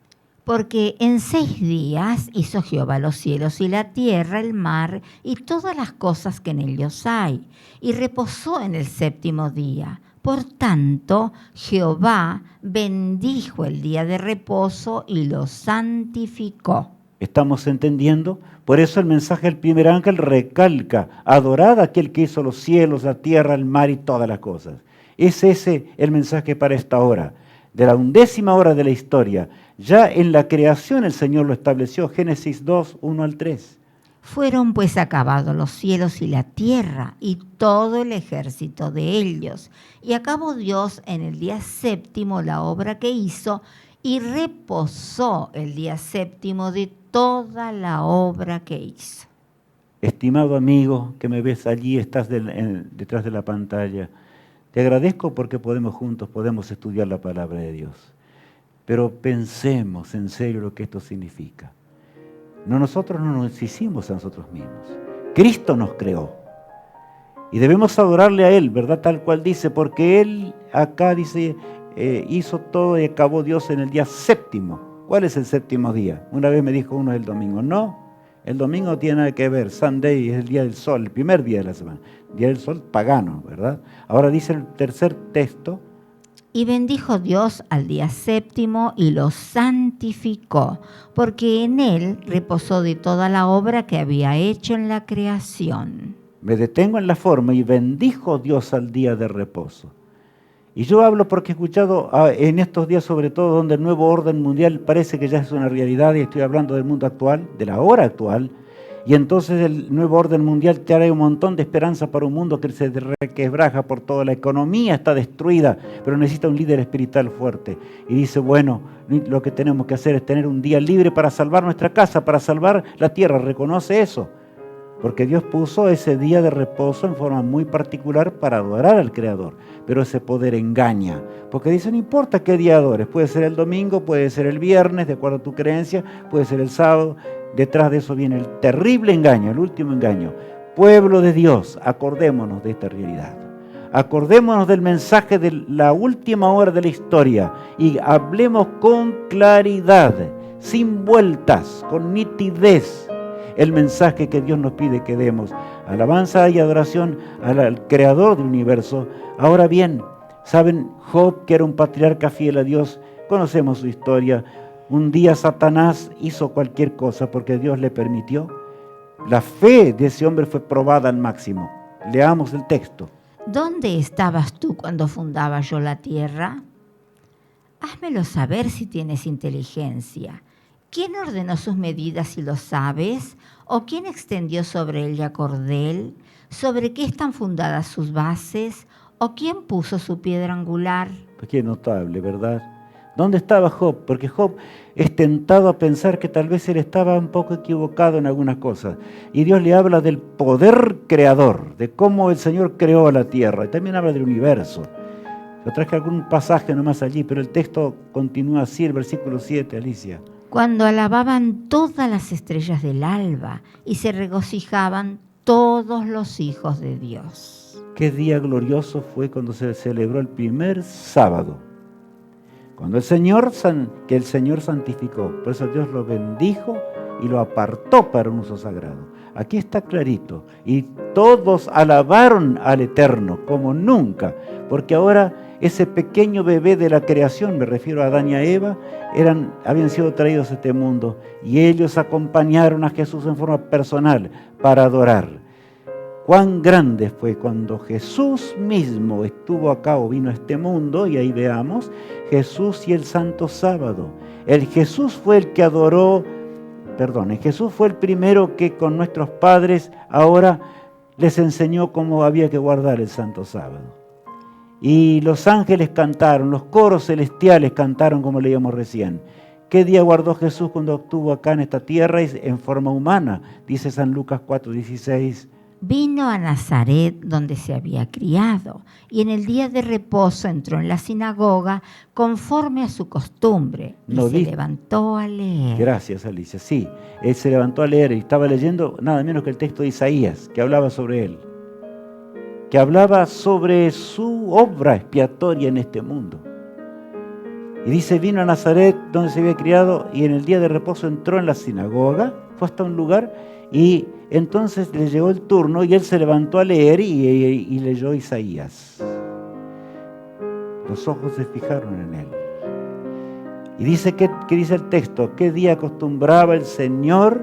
Porque en 6 días hizo Jehová los cielos y la tierra, el mar y todas las cosas que en ellos hay, y reposó en el séptimo día. Por tanto, Jehová bendijo el día de reposo y lo santificó. ¿Estamos entendiendo? Por eso el mensaje del primer ángel recalca: adorad a aquel que hizo los cielos, la tierra, el mar y todas las cosas. Es ese el mensaje para esta hora, de la 11ª hora de la historia. Ya en la creación el Señor lo estableció, Génesis 2, 1 al 3. Fueron pues acabados los cielos y la tierra y todo el ejército de ellos. Y acabó Dios en el día séptimo la obra que hizo, y reposó el día séptimo de toda la obra que hizo. Estimado amigo que me ves allí, estás detrás de la pantalla, te agradezco porque podemos estudiar la palabra de Dios. Pero pensemos en serio lo que esto significa. Nosotros no nos hicimos a nosotros mismos. Cristo nos creó. Y debemos adorarle a Él, ¿verdad? Tal cual dice, porque Él acá dice, hizo todo y acabó Dios en el día séptimo. ¿Cuál es el séptimo día? Una vez me dijo uno el domingo. No, el domingo no tiene nada que ver. Sunday es el día del sol, el primer día de la semana. Día del sol pagano, ¿verdad? Ahora dice el tercer texto, Y bendijo Dios al día séptimo y lo santificó, porque en él reposó de toda la obra que había hecho en la creación. Me detengo en la forma y bendijo Dios al día de reposo. Y yo hablo porque he escuchado en estos días, sobre todo, donde el nuevo orden mundial parece que ya es una realidad, y estoy hablando del mundo actual, de la hora actual, y entonces el nuevo orden mundial trae un montón de esperanza para un mundo que se requebraja por toda la economía, está destruida, pero necesita un líder espiritual fuerte. Y dice, bueno, lo que tenemos que hacer es tener un día libre para salvar nuestra casa, para salvar la tierra. Reconoce eso, porque Dios puso ese día de reposo en forma muy particular para adorar al Creador. Pero ese poder engaña, porque dice, no importa qué día adores, puede ser el domingo, puede ser el viernes, de acuerdo a tu creencia, puede ser el sábado. Detrás de eso viene el terrible engaño, el último engaño. Pueblo de Dios, acordémonos de esta realidad. Acordémonos del mensaje de la última hora de la historia y hablemos con claridad, sin vueltas, con nitidez, el mensaje que Dios nos pide que demos. Alabanza y adoración al Creador del universo. Ahora bien, ¿saben? Job, que era un patriarca fiel a Dios, conocemos su historia. Un día Satanás hizo cualquier cosa porque Dios le permitió. La fe de ese hombre fue probada al máximo. Leamos el texto. ¿Dónde estabas tú cuando fundaba yo la tierra? Házmelo saber si tienes inteligencia. ¿Quién ordenó sus medidas si lo sabes? ¿O quién extendió sobre ella cordel? ¿Sobre qué están fundadas sus bases? ¿O quién puso su piedra angular? Qué notable, ¿verdad? ¿Dónde estaba Job? Porque Job es tentado a pensar que tal vez él estaba un poco equivocado en algunas cosas. Y Dios le habla del poder creador, de cómo el Señor creó la tierra. Y también habla del universo. Yo traje algún pasaje nomás allí, pero el texto continúa así, el versículo 7, Alicia. Cuando alababan todas las estrellas del alba y se regocijaban todos los hijos de Dios. Qué día glorioso fue cuando se celebró el primer sábado. Cuando el Señor santificó, por eso Dios lo bendijo y lo apartó para un uso sagrado. Aquí está clarito. Y todos alabaron al Eterno como nunca, porque ahora ese pequeño bebé de la creación, me refiero a Adán y a Eva, habían sido traídos a este mundo y ellos acompañaron a Jesús en forma personal para adorar. Cuán grande fue cuando Jesús mismo estuvo acá o vino a este mundo, y ahí veamos, Jesús y el Santo Sábado. Jesús fue el primero que con nuestros padres ahora les enseñó cómo había que guardar el Santo Sábado. Y los ángeles cantaron, los coros celestiales cantaron como leíamos recién. ¿Qué día guardó Jesús cuando estuvo acá en esta tierra en forma humana? Dice San Lucas 4:16. Vino a Nazaret, donde se había criado, y en el día de reposo entró en la sinagoga conforme a su costumbre, y se levantó a leer. Gracias, Alicia. Sí, él se levantó a leer y estaba leyendo nada menos que el texto de Isaías, que hablaba sobre él, que hablaba sobre su obra expiatoria en este mundo. Y dice, vino a Nazaret, donde se había criado, y en el día de reposo entró en la sinagoga, fue hasta un lugar, y entonces le llegó el turno y él se levantó a leer y leyó Isaías. Los ojos se fijaron en él. Y dice que dice el texto, ¿qué día acostumbraba el Señor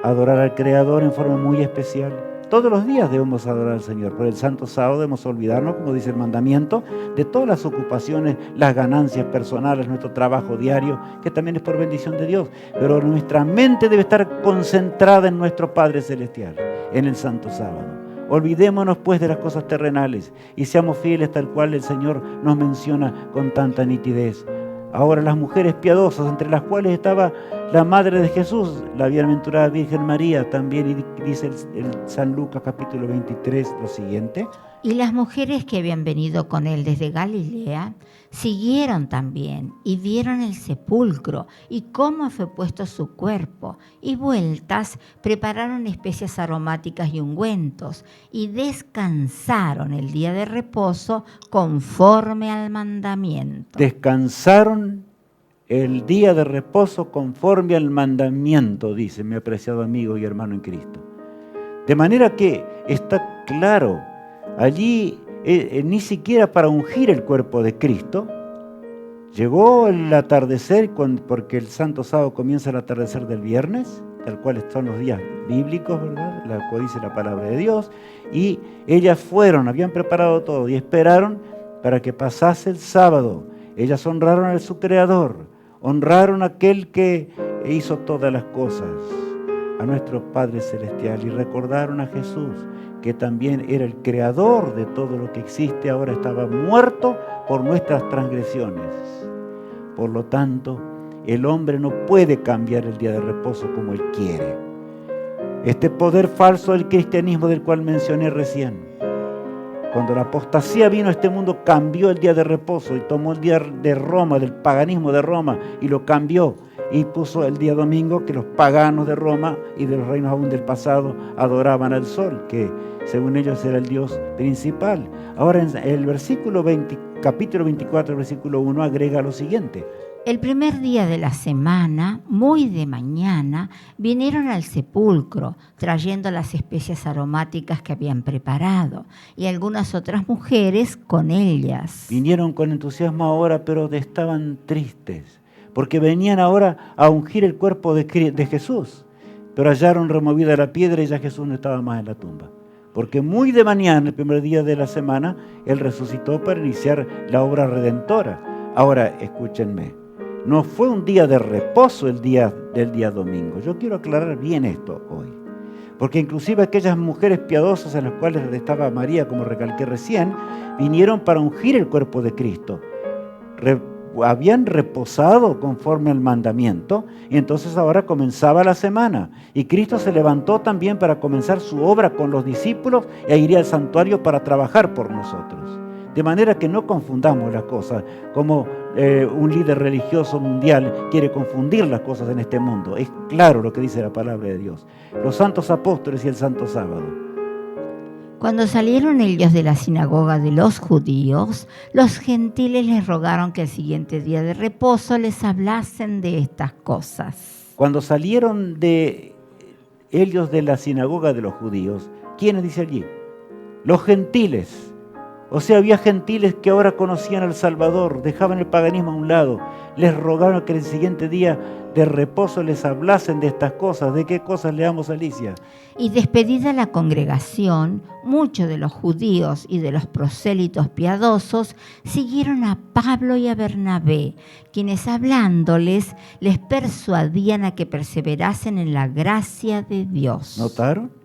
a adorar al Creador en forma muy especial? Todos los días debemos adorar al Señor. Por el Santo Sábado debemos olvidarnos, como dice el mandamiento, de todas las ocupaciones, las ganancias personales, nuestro trabajo diario, que también es por bendición de Dios. Pero nuestra mente debe estar concentrada en nuestro Padre Celestial, en el Santo Sábado. Olvidémonos pues de las cosas terrenales y seamos fieles tal cual el Señor nos menciona con tanta nitidez. Ahora las mujeres piadosas, entre las cuales estaba la madre de Jesús, la bienaventurada Virgen María, también, y dice el San Lucas capítulo 23 lo siguiente. Y las mujeres que habían venido con él desde Galilea siguieron también y vieron el sepulcro y cómo fue puesto su cuerpo, y vueltas prepararon especias aromáticas y ungüentos, y descansaron el día de reposo conforme al mandamiento. Descansaron el día de reposo conforme al mandamiento, dice mi apreciado amigo y hermano en Cristo. De manera que está claro, allí ni siquiera para ungir el cuerpo de Cristo. Llegó el atardecer, porque el Santo Sábado comienza el atardecer del viernes, tal cual son los días bíblicos, ¿verdad? La que dice la palabra de Dios. Y ellas habían preparado todo y esperaron para que pasase el sábado. Ellas honraron a su Creador, honraron a aquel que hizo todas las cosas, a nuestro Padre Celestial, y recordaron a Jesús, que también era el creador de todo lo que existe, ahora estaba muerto por nuestras transgresiones. Por lo tanto, el hombre no puede cambiar el día de reposo como él quiere. Este poder falso del cristianismo del cual mencioné recién, cuando la apostasía vino a este mundo, cambió el día de reposo y tomó el día de Roma, del paganismo de Roma, y lo cambió y puso el día domingo, que los paganos de Roma y de los reinos aún del pasado adoraban al sol, que según ellos era el Dios principal. Ahora en el capítulo 24, versículo 1 agrega lo siguiente: el primer día de la semana, muy de mañana, vinieron al sepulcro, trayendo las especias aromáticas que habían preparado, y algunas otras mujeres con ellas. Vinieron con entusiasmo ahora, pero estaban tristes, porque venían ahora a ungir el cuerpo de Jesús, pero hallaron removida la piedra y ya Jesús no estaba más en la tumba. Porque muy de mañana, el primer día de la semana, Él resucitó para iniciar la obra redentora. Ahora, escúchenme, no fue un día de reposo el día del día domingo. Yo quiero aclarar bien esto hoy. Porque inclusive aquellas mujeres piadosas en las cuales estaba María, como recalqué recién, vinieron para ungir el cuerpo de Cristo. Habían reposado conforme al mandamiento, y entonces ahora comenzaba la semana. Y Cristo se levantó también para comenzar su obra con los discípulos e iría al santuario para trabajar por nosotros. De manera que no confundamos las cosas, como un líder religioso mundial quiere confundir las cosas en este mundo. Es claro lo que dice la palabra de Dios. Los santos apóstoles y el santo sábado. Cuando salieron ellos de la sinagoga de los judíos, los gentiles les rogaron que el siguiente día de reposo les hablasen de estas cosas. Cuando salieron de ellos de la sinagoga de los judíos, ¿quiénes dice allí? Los gentiles. O sea, había gentiles que ahora conocían al Salvador, dejaban el paganismo a un lado, les rogaron que el siguiente día de reposo les hablasen de estas cosas. ¿De qué cosas leamos, Alicia? Y despedida la congregación, muchos de los judíos y de los prosélitos piadosos siguieron a Pablo y a Bernabé, quienes hablándoles les persuadían a que perseverasen en la gracia de Dios. ¿Notaron?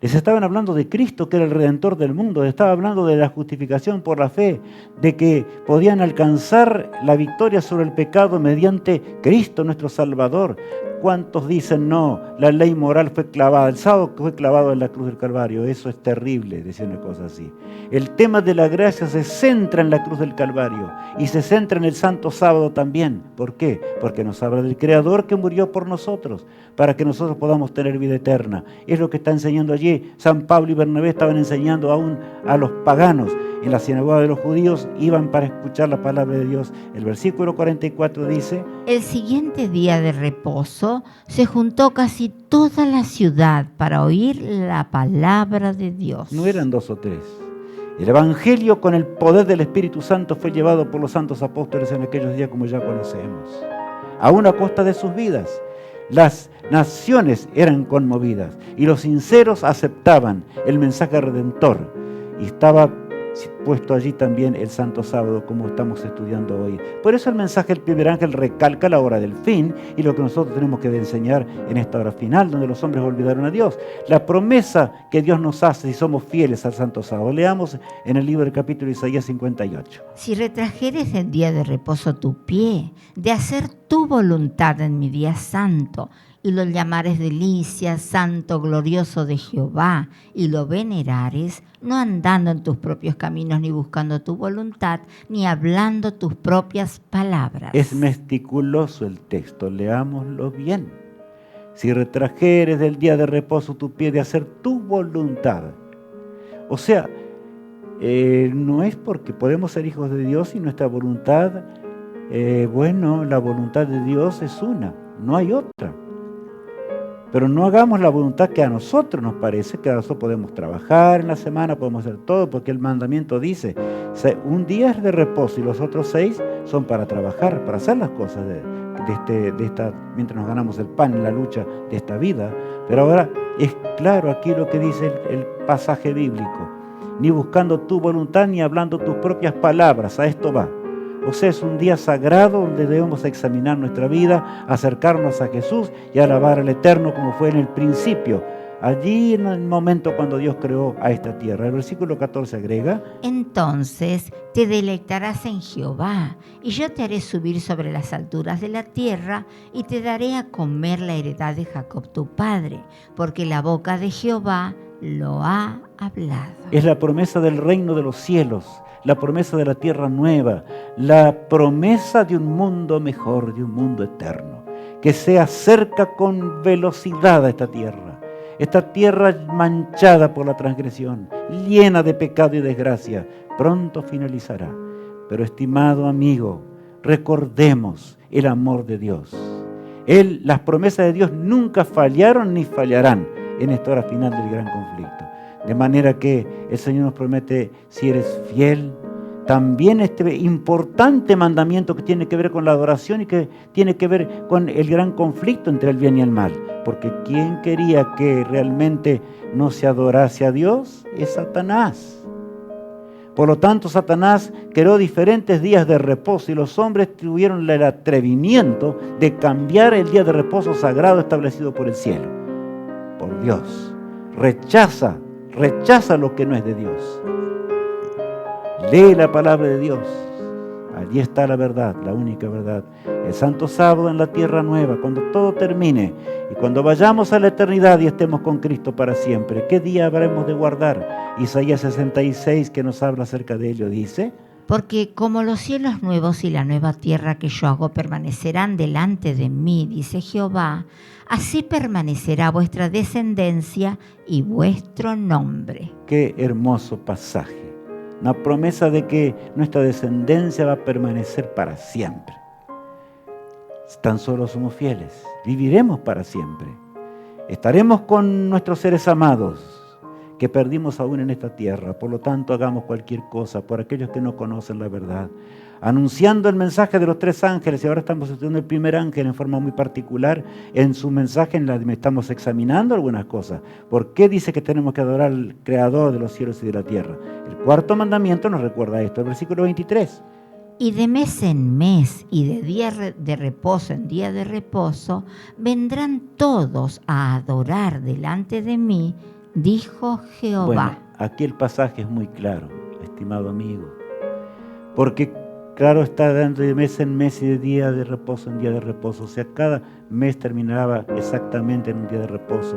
Les estaban hablando de Cristo, que era el Redentor del mundo. Les estaba hablando de la justificación por la fe, de que podían alcanzar la victoria sobre el pecado mediante Cristo, nuestro Salvador. ¿Cuántos dicen no? La ley moral fue clavada, el sábado fue clavado en la cruz del Calvario. Eso es terrible, decir una cosa así. El tema de la gracia se centra en la cruz del Calvario y se centra en el santo sábado también. ¿Por qué? Porque nos habla del Creador que murió por nosotros, para que nosotros podamos tener vida eterna. Es lo que está enseñando allí. San Pablo y Bernabé estaban enseñando aún a los paganos. En la sinagoga de los judíos iban para escuchar la palabra de Dios. El versículo 44 dice: el siguiente día de reposo se juntó casi toda la ciudad para oír la palabra de Dios. No eran 2 o 3. El Evangelio con el poder del Espíritu Santo fue llevado por los santos apóstoles en aquellos días, como ya conocemos, aún a costa de sus vidas. Las naciones eran conmovidas y los sinceros aceptaban el mensaje redentor, y estaba puesto allí también el santo sábado, como estamos estudiando hoy. Por eso el mensaje del primer ángel recalca la hora del fin y lo que nosotros tenemos que enseñar en esta hora final, donde los hombres olvidaron a Dios. La promesa que Dios nos hace si somos fieles al santo sábado. Leamos en el libro del capítulo de Isaías 58. Si retrajeres el día de reposo tu pie, de hacer tu voluntad en mi día santo, y lo llamares delicia, santo, glorioso de Jehová, y lo venerares, no andando en tus propios caminos, ni buscando tu voluntad, ni hablando tus propias palabras. Es meticuloso el texto, leámoslo bien. Si retrajeres del día de reposo tu pie, de hacer tu voluntad. O sea, no es porque podemos ser hijos de Dios y nuestra voluntad, la voluntad de Dios es una, no hay otra. Pero no hagamos la voluntad que a nosotros nos parece, que a nosotros podemos trabajar en la semana, podemos hacer todo, porque el mandamiento dice, un día es de reposo y los otros 6 son para trabajar, para hacer las cosas mientras nos ganamos el pan en la lucha de esta vida. Pero ahora es claro aquí lo que dice el pasaje bíblico, ni buscando tu voluntad ni hablando tus propias palabras, a esto va. O sea, es un día sagrado donde debemos examinar nuestra vida, acercarnos a Jesús y alabar al Eterno como fue en el principio, allí en el momento cuando Dios creó a esta tierra. El versículo 14 agrega: entonces te deleitarás en Jehová, y yo te haré subir sobre las alturas de la tierra, y te daré a comer la heredad de Jacob tu padre, porque la boca de Jehová lo ha hablado. Es la promesa del reino de los cielos, la promesa de la tierra nueva, la promesa de un mundo mejor, de un mundo eterno, que se acerca con velocidad a esta tierra manchada por la transgresión, llena de pecado y desgracia, pronto finalizará. Pero estimado amigo, recordemos el amor de Dios. Las promesas de Dios nunca fallaron ni fallarán en esta hora final del gran conflicto. De manera que el Señor nos promete, si eres fiel, también este importante mandamiento que tiene que ver con la adoración y que tiene que ver con el gran conflicto entre el bien y el mal. Porque ¿quién quería que realmente no se adorase a Dios? Es Satanás. Por lo tanto, Satanás creó diferentes días de reposo y los hombres tuvieron el atrevimiento de cambiar el día de reposo sagrado establecido por el cielo, por Dios. Rechaza lo que no es de Dios. Lee la palabra de Dios. Allí está la verdad, la única verdad. El santo sábado en la tierra nueva, cuando todo termine y cuando vayamos a la eternidad y estemos con Cristo para siempre. ¿Qué día habremos de guardar? Isaías 66, que nos habla acerca de ello, dice: porque como los cielos nuevos y la nueva tierra que yo hago permanecerán delante de mí, dice Jehová, así permanecerá vuestra descendencia y vuestro nombre. Qué hermoso pasaje. Una promesa de que nuestra descendencia va a permanecer para siempre. Tan solo somos fieles, viviremos para siempre. Estaremos con nuestros seres amados que perdimos aún en esta tierra. Por lo tanto, hagamos cualquier cosa por aquellos que no conocen la verdad, anunciando el mensaje de los 3 ángeles. Y ahora estamos estudiando el primer ángel en forma muy particular. En su mensaje estamos examinando algunas cosas. ¿Por qué dice que tenemos que adorar al Creador de los cielos y de la tierra? El 4º mandamiento nos recuerda esto, el versículo 23. Y de mes en mes y de día de reposo en día de reposo, vendrán todos a adorar delante de mí, dijo Jehová. Bueno, aquí el pasaje es muy claro, estimado amigo. Porque claro está, dando de mes en mes y de día de reposo en día de reposo. O sea, cada mes terminaba exactamente en un día de reposo.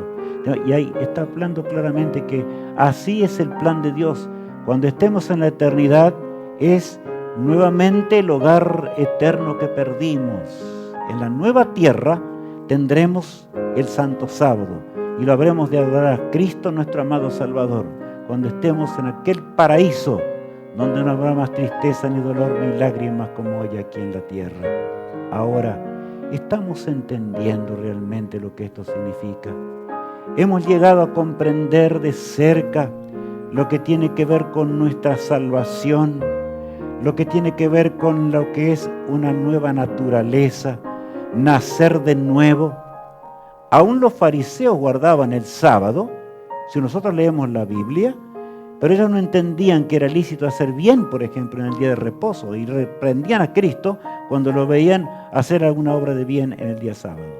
Y ahí está hablando claramente que así es el plan de Dios. Cuando estemos en la eternidad, es nuevamente el hogar eterno que perdimos. En la nueva tierra tendremos el Santo Sábado y lo habremos de adorar a Cristo, nuestro amado Salvador, cuando estemos en aquel paraíso donde no habrá más tristeza, ni dolor, ni lágrimas como hoy aquí en la tierra. Ahora, ¿estamos entendiendo realmente lo que esto significa? ¿Hemos llegado a comprender de cerca lo que tiene que ver con nuestra salvación, lo que tiene que ver con lo que es una nueva naturaleza, nacer de nuevo? Aún los fariseos guardaban el sábado, si nosotros leemos la Biblia, pero ellos no entendían que era lícito hacer bien, por ejemplo, en el día de reposo, y reprendían a Cristo cuando lo veían hacer alguna obra de bien en el día sábado.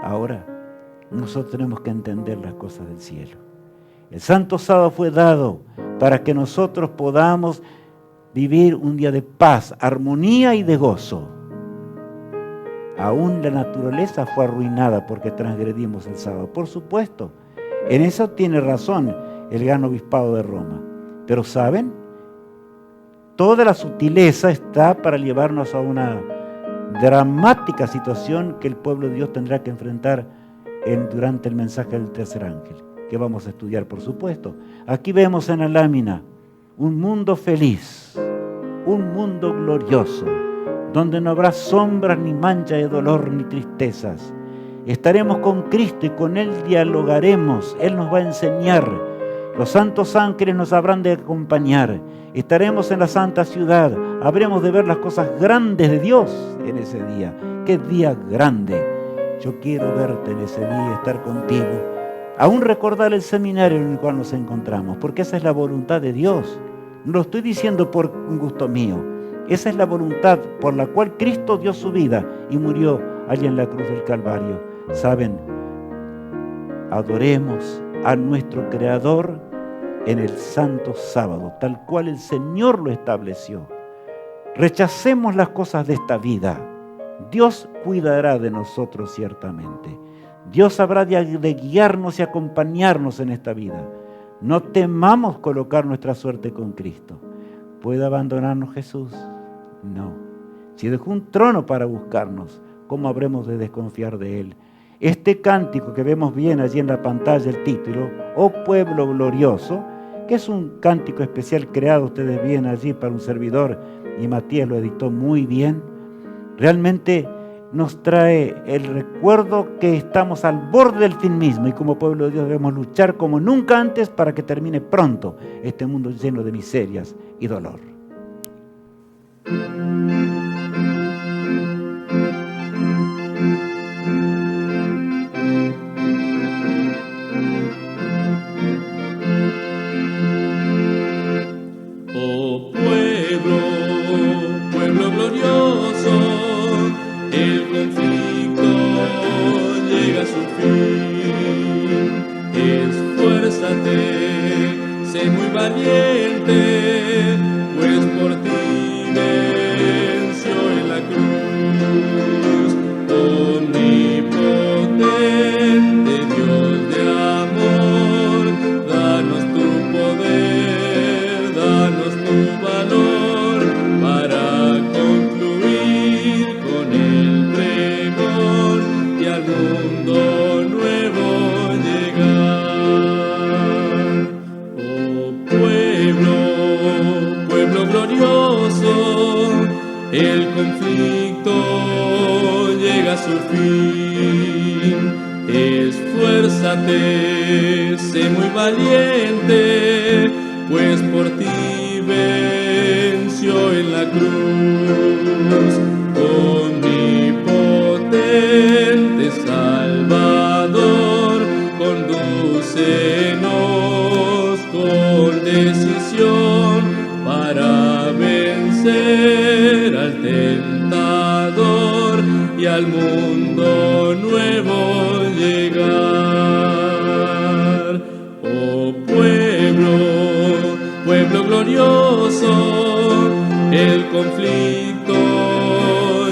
Ahora, nosotros tenemos que entender las cosas del cielo. El Santo Sábado fue dado para que nosotros podamos vivir un día de paz, armonía y de gozo. Aún la naturaleza fue arruinada porque transgredimos el sábado. Por supuesto, en eso tiene razón el gran obispado de Roma. Pero ¿saben? Toda la sutileza está para llevarnos a una dramática situación que el pueblo de Dios tendrá que enfrentar durante el mensaje del tercer ángel, que vamos a estudiar, por supuesto. Aquí vemos en la lámina un mundo feliz, un mundo glorioso, donde no habrá sombras, ni mancha de dolor, ni tristezas. Estaremos con Cristo y con Él dialogaremos. Él nos va a enseñar. Los santos ángeles nos habrán de acompañar. Estaremos en la santa ciudad. Habremos de ver las cosas grandes de Dios en ese día. ¡Qué día grande! Yo quiero verte en ese día, estar contigo. Aún recordar el seminario en el cual nos encontramos, porque esa es la voluntad de Dios. No lo estoy diciendo por un gusto mío. Esa es la voluntad por la cual Cristo dio su vida y murió allí en la cruz del Calvario. ¿Saben? Adoremos a nuestro Creador en el santo sábado, tal cual el Señor lo estableció. Rechacemos las cosas de esta vida. Dios cuidará de nosotros ciertamente. Dios habrá de guiarnos y acompañarnos en esta vida. No temamos colocar nuestra suerte con Cristo. ¿Puede abandonarnos Jesús? No. Si dejó un trono para buscarnos, ¿cómo habremos de desconfiar de Él? Este cántico que vemos bien allí en la pantalla, el título, Oh Pueblo Glorioso, que es un cántico especial creado, ustedes ven allí para un servidor, y Matías lo editó muy bien, realmente nos trae el recuerdo que estamos al borde del fin mismo y como pueblo de Dios debemos luchar como nunca antes para que termine pronto este mundo lleno de miserias y dolor. Oh pueblo, pueblo glorioso, el conflicto llega a su fin. Esfuérzate, sé muy valiente, pues por ti venció en la cruz. Omnipotente Dios de amor, danos tu poder, danos tu valor para concluir con el pregón y al mundo nuevo llegar. Oh pueblo, pueblo glorioso, el conflicto llega a su fin. Esfuérzate, sé muy valiente, pues por ti venció en la cruz. Omnipotente Salvador, condúcenos con decisión para vencer al tentador y al mundo nuevo llegar. Oh pueblo, pueblo glorioso, el conflicto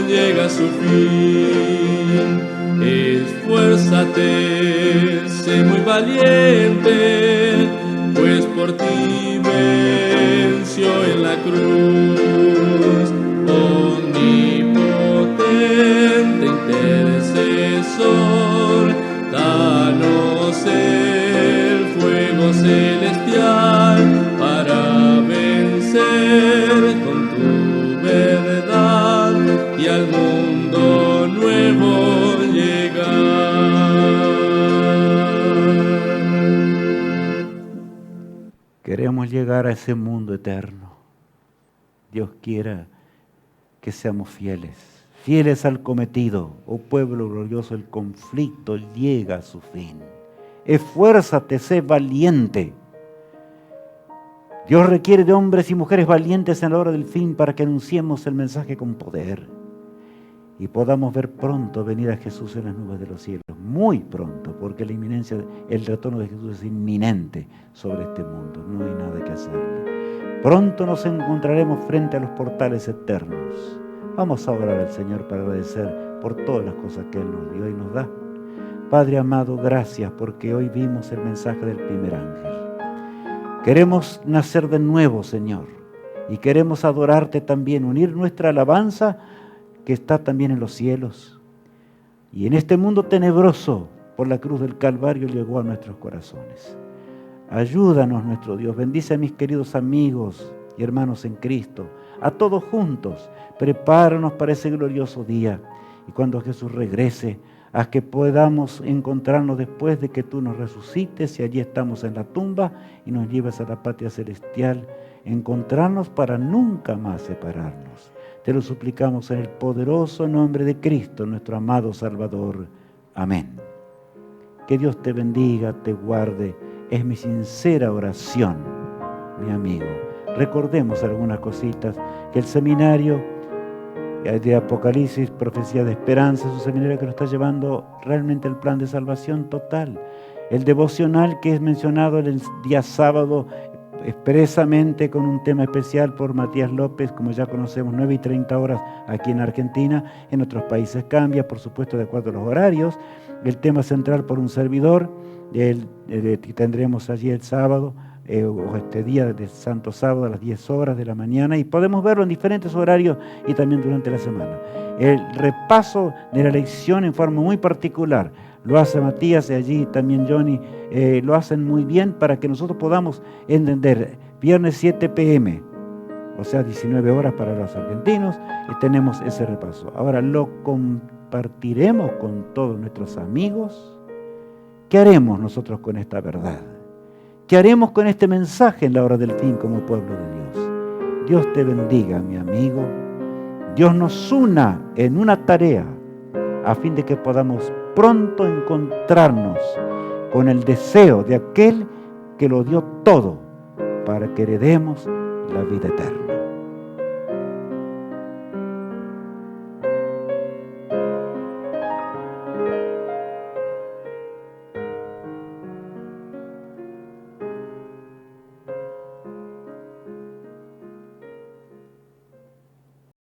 llega a su fin. Esfuérzate, sé muy valiente, pues por ti venció en la cruz. Omnipotente intercesor, danos el fuego celestial para vencer con tu verdad y al mundo nuevo llegar. Queremos llegar a ese mundo eterno. Dios quiera que seamos fieles, fieles al cometido. Oh pueblo glorioso, el conflicto llega a su fin. Esfuérzate, sé valiente. Dios requiere de hombres y mujeres valientes en la hora del fin para que anunciemos el mensaje con poder y podamos ver pronto venir a Jesús en las nubes de los cielos, muy pronto, porque la inminencia, el retorno de Jesús es inminente sobre este mundo, no hay nada que hacerle. Pronto nos encontraremos frente a los portales eternos. Vamos a orar al Señor para agradecer por todas las cosas que Él nos dio y nos da. Padre amado, gracias porque hoy vimos el mensaje del primer ángel. Queremos nacer de nuevo, Señor, y queremos adorarte también, unir nuestra alabanza que está también en los cielos. Y en este mundo tenebroso, por la cruz del Calvario llegó a nuestros corazones. Ayúdanos, nuestro Dios. Bendice a mis queridos amigos y hermanos en Cristo, a todos juntos. Prepáranos para ese glorioso día. Y cuando Jesús regrese, Haz que podamos encontrarnos después de que tú nos resucites y allí estamos en la tumba y nos lleves a la patria celestial. Encontrarnos para nunca más separarnos. Te lo suplicamos en el poderoso nombre de Cristo, nuestro amado Salvador. Amén. Que Dios te bendiga, te guarde. Es mi sincera oración, mi amigo. Recordemos algunas cositas, que el seminario de Apocalipsis, Profecía de Esperanza, es un seminario que nos está llevando realmente al plan de salvación total. El devocional que es mencionado el día sábado expresamente con un tema especial por Matías López, como ya conocemos, 9:30 horas aquí en Argentina. En otros países cambia, por supuesto, de acuerdo a los horarios. El tema central por un servidor, que tendremos allí el sábado, o este día de Santo Sábado a las 10 horas de la mañana, y podemos verlo en diferentes horarios y también durante la semana. El repaso de la lección en forma muy particular lo hace Matías y allí también Johnny, lo hacen muy bien para que nosotros podamos entender. Viernes 7 p.m., o sea 19 horas para los argentinos, y tenemos ese repaso. Ahora lo compartiremos con todos nuestros amigos. ¿Qué haremos nosotros con esta verdad? ¿Qué haremos con este mensaje en la hora del fin como pueblo de Dios? Dios te bendiga, mi amigo. Dios nos una en una tarea a fin de que podamos pronto encontrarnos con el deseo de aquel que lo dio todo para que heredemos la vida eterna.